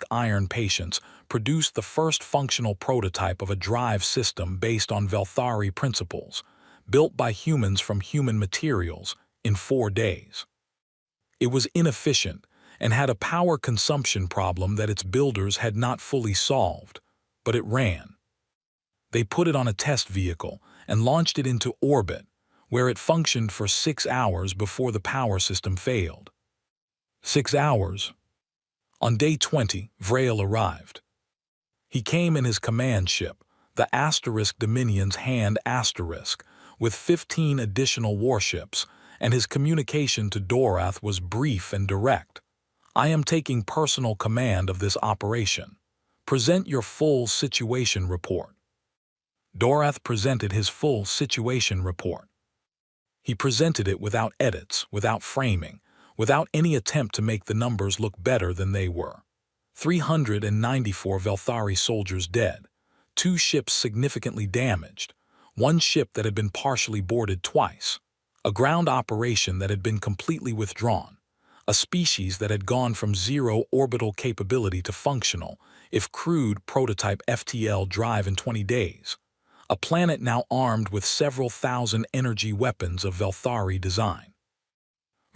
Iron patients produced the first functional prototype of a drive system based on Velthari principles, built by humans from human materials, in 4 days. It was inefficient, and had a power consumption problem that its builders had not fully solved, but it ran. They put it on a test vehicle and launched it into orbit, where it functioned for 6 hours before the power system failed. 6 hours. On day 20, Vrail arrived. He came in his command ship, the Dominion's Hand with 15 additional warships, and his communication to Dorath was brief and direct. I am taking personal command of this operation. Present your full situation report. Dorath presented his full situation report. He presented it without edits, without framing, without any attempt to make the numbers look better than they were. 394 Velthari soldiers dead, 2 ships significantly damaged, 1 ship that had been partially boarded twice, a ground operation that had been completely withdrawn, a species that had gone from 0 orbital capability to functional, if crude, prototype FTL drive in 20 days. A planet now armed with several thousand energy weapons of Velthari design.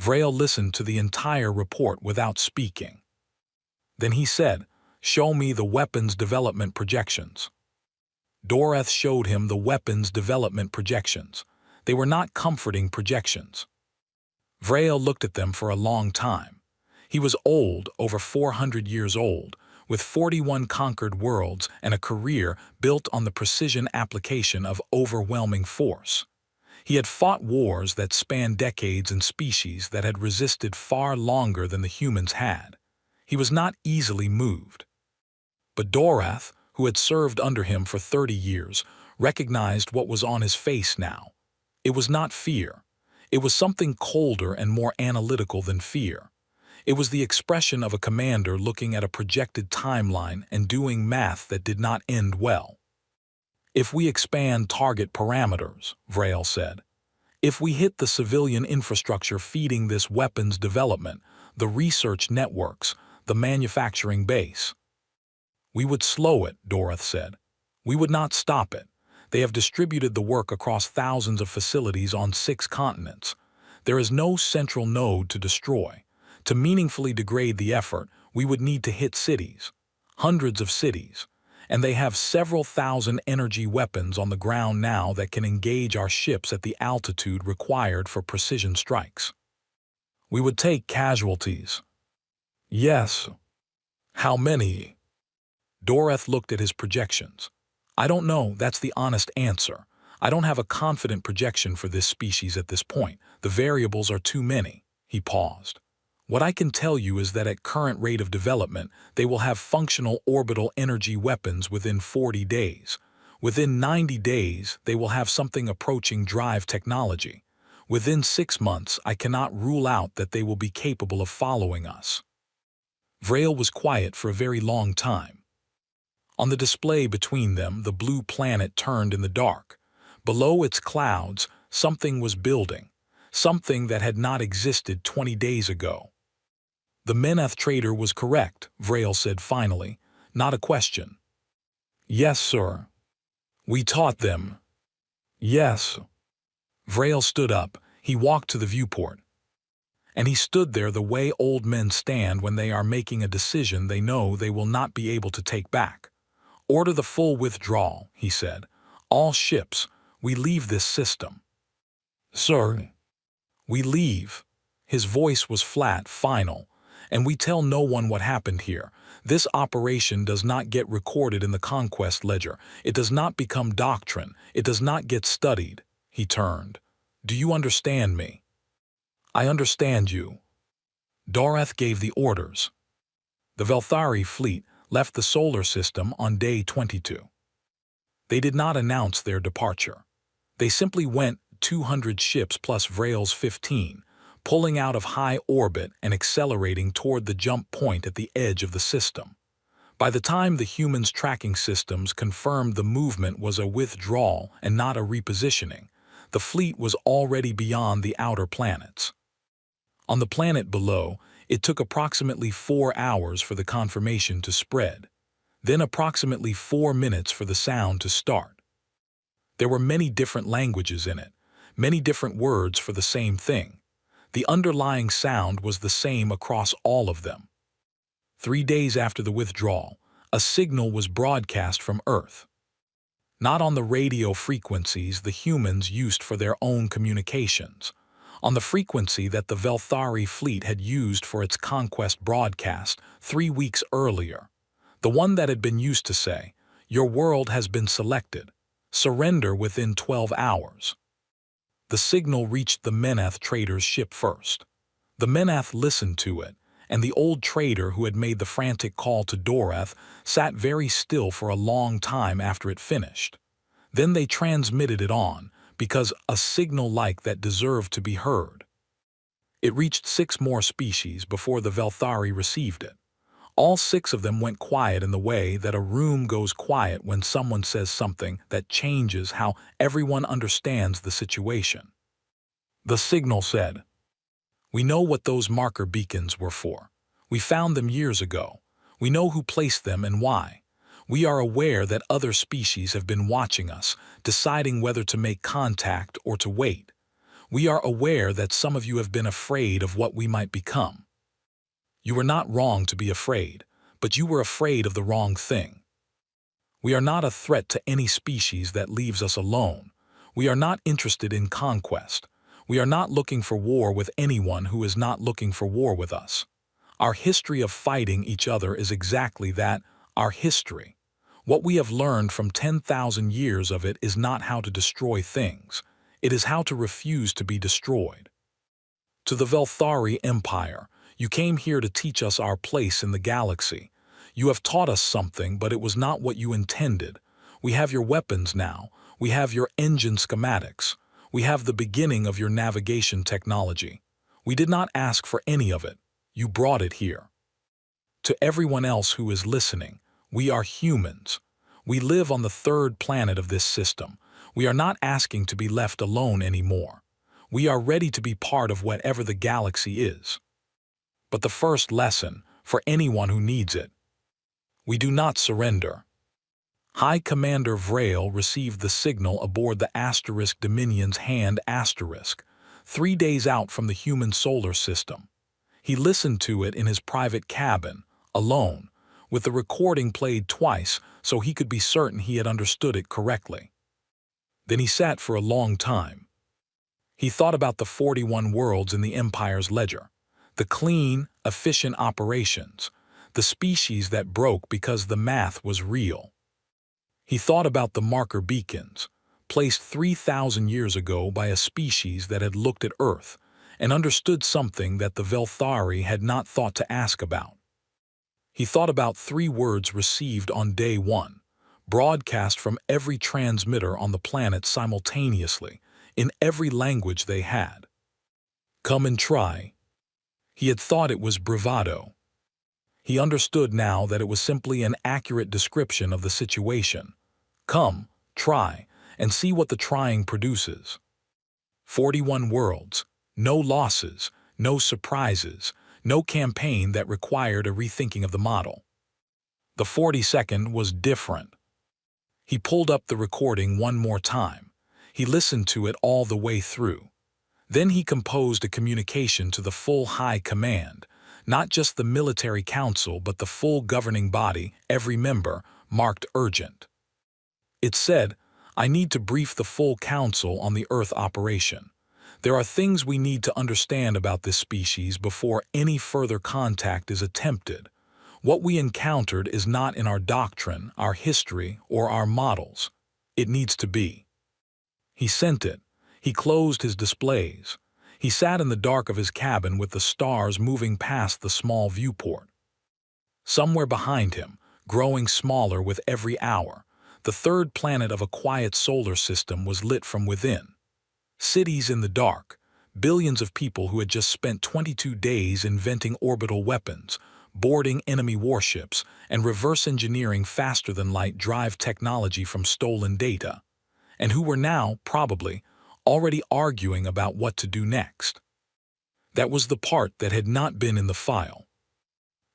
Vrail listened to the entire report without speaking. Then he said, "Show me the weapons development projections." Dorath showed him the weapons development projections. They were not comforting projections. Vrail looked at them for a long time. He was old, over 400 years old, with 41 conquered worlds and a career built on the precision application of overwhelming force. He had fought wars that spanned decades in species that had resisted far longer than the humans had. He was not easily moved. But Dorath, who had served under him for 30 years, recognized what was on his face now. It was not fear. It was something colder and more analytical than fear. It was the expression of a commander looking at a projected timeline and doing math that did not end well. If we expand target parameters, Vrail said, if we hit the civilian infrastructure feeding this weapons development, the research networks, the manufacturing base. We would slow it, Dorath said. We would not stop it. They have distributed the work across thousands of facilities on 6 continents. There is no central node to destroy. To meaningfully degrade the effort, we would need to hit cities, hundreds of cities, and they have several thousand energy weapons on the ground now that can engage our ships at the altitude required for precision strikes. We would take casualties. Yes. How many? Doreth looked at his projections. I don't know, that's the honest answer. I don't have a confident projection for this species at this point. The variables are too many. He paused. What I can tell you is that at current rate of development, they will have functional orbital energy weapons within 40 days. Within 90 days, they will have something approaching drive technology. Within 6 months, I cannot rule out that they will be capable of following us. Vrail was quiet for a very long time. On the display between them, the blue planet turned in the dark. Below its clouds, something was building, something that had not existed 20 days ago. The Meneth trader was correct, Vrail said finally, not a question. Yes, sir. We taught them. Yes. Vrail stood up. He walked to the viewport. And he stood there the way old men stand when they are making a decision they know they will not be able to take back. Order the full withdrawal, he said. All ships, we leave this system. Sir. We leave. His voice was flat, final. And we tell no one what happened here. This operation does not get recorded in the conquest ledger. It does not become doctrine. It does not get studied. He turned. Do you understand me? I understand you. Doreth gave the orders. The Velthari fleet left the solar system on day 22. They did not announce their departure. They simply went 200 ships plus Vrail's 15, pulling out of high orbit and accelerating toward the jump point at the edge of the system. By the time the humans' tracking systems confirmed the movement was a withdrawal and not a repositioning, the fleet was already beyond the outer planets. On the planet below, it took approximately 4 hours for the confirmation to spread, then approximately 4 minutes for the sound to start. There were many different languages in it, many different words for the same thing. The underlying sound was the same across all of them. 3 days after the withdrawal, a signal was broadcast from Earth. Not on the radio frequencies the humans used for their own communications, on the frequency that the Velthari fleet had used for its conquest broadcast 3 weeks earlier, the one that had been used to say, "Your world has been selected. Surrender within 12 hours." The signal reached the Meneth trader's ship first. The Meneth listened to it, and the old trader who had made the frantic call to Doreth sat very still for a long time after it finished. Then they transmitted it on, because a signal like that deserved to be heard. It reached 6 more species before the Velthari received it. All 6 of them went quiet in the way that a room goes quiet when someone says something that changes how everyone understands the situation. The signal said, "We know what those marker beacons were for. We found them years ago. We know who placed them and why. We are aware that other species have been watching us, deciding whether to make contact or to wait. We are aware that some of you have been afraid of what we might become. You were not wrong to be afraid, but you were afraid of the wrong thing. We are not a threat to any species that leaves us alone. We are not interested in conquest. We are not looking for war with anyone who is not looking for war with us. Our history of fighting each other is exactly that, our history. What we have learned from 10,000 years of it is not how to destroy things. It is how to refuse to be destroyed. To the Velthari Empire, you came here to teach us our place in the galaxy. You have taught us something, but it was not what you intended. We have your weapons now. We have your engine schematics. We have the beginning of your navigation technology. We did not ask for any of it. You brought it here. To everyone else who is listening, we are humans. We live on the 3rd planet of this system. We are not asking to be left alone anymore. We are ready to be part of whatever the galaxy is. But the first lesson, for anyone who needs it: we do not surrender. High Commander Vrail received the signal aboard the Asterisk Dominion's Hand Asterisk, 3 days out from the human solar system. He listened to it in his private cabin, alone, with the recording played twice so he could be certain he had understood it correctly. Then he sat for a long time. He thought about the 41 worlds in the Empire's ledger. The clean, efficient operations. The species that broke because the math was real. He thought about the marker beacons, placed 3,000 years ago by a species that had looked at Earth and understood something that the Velthari had not thought to ask about. He thought about 3 words received on day 1, broadcast from every transmitter on the planet simultaneously, in every language they had. Come and try. He had thought it was bravado. He understood now that it was simply an accurate description of the situation. Come, try, and see what the trying produces. 41 worlds, no losses, no surprises, no campaign that required a rethinking of the model. The 42nd was different. He pulled up the recording one more time. He listened to it all the way through. Then he composed a communication to the full high command, not just the military council but the full governing body, every member, marked urgent. It said, I need to brief the full council on the Earth operation. There are things we need to understand about this species before any further contact is attempted. What we encountered is not in our doctrine, our history, or our models. It needs to be. He sent it. He closed his displays. He sat in the dark of his cabin with the stars moving past the small viewport. Somewhere behind him, growing smaller with every hour, the third planet of a quiet solar system was lit from within. Cities in the dark, billions of people who had just spent 22 days inventing orbital weapons, boarding enemy warships, and reverse engineering faster-than-light drive technology from stolen data, and who were now, probably, already arguing about what to do next. That was the part that had not been in the file.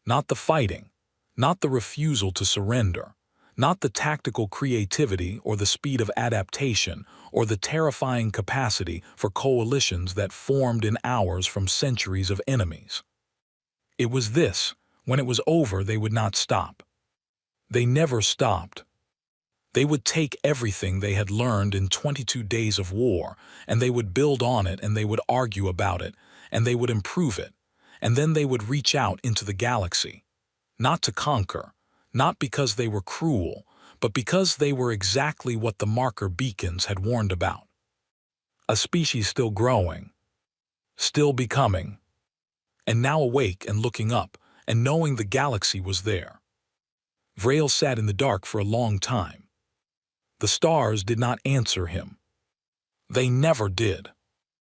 Not the fighting, not the refusal to surrender, not the tactical creativity or the speed of adaptation or the terrifying capacity for coalitions that formed in hours from centuries of enemies. It was this: when it was over, they would not stop. They never stopped. They would take everything they had learned in 22 days of war, and they would build on it, and they would argue about it, and they would improve it, and then they would reach out into the galaxy. Not to conquer, not because they were cruel, but because they were exactly what the marker beacons had warned about. A species still growing, still becoming, and now awake and looking up, and knowing the galaxy was there. Vrail sat in the dark for a long time. The stars did not answer him. They never did.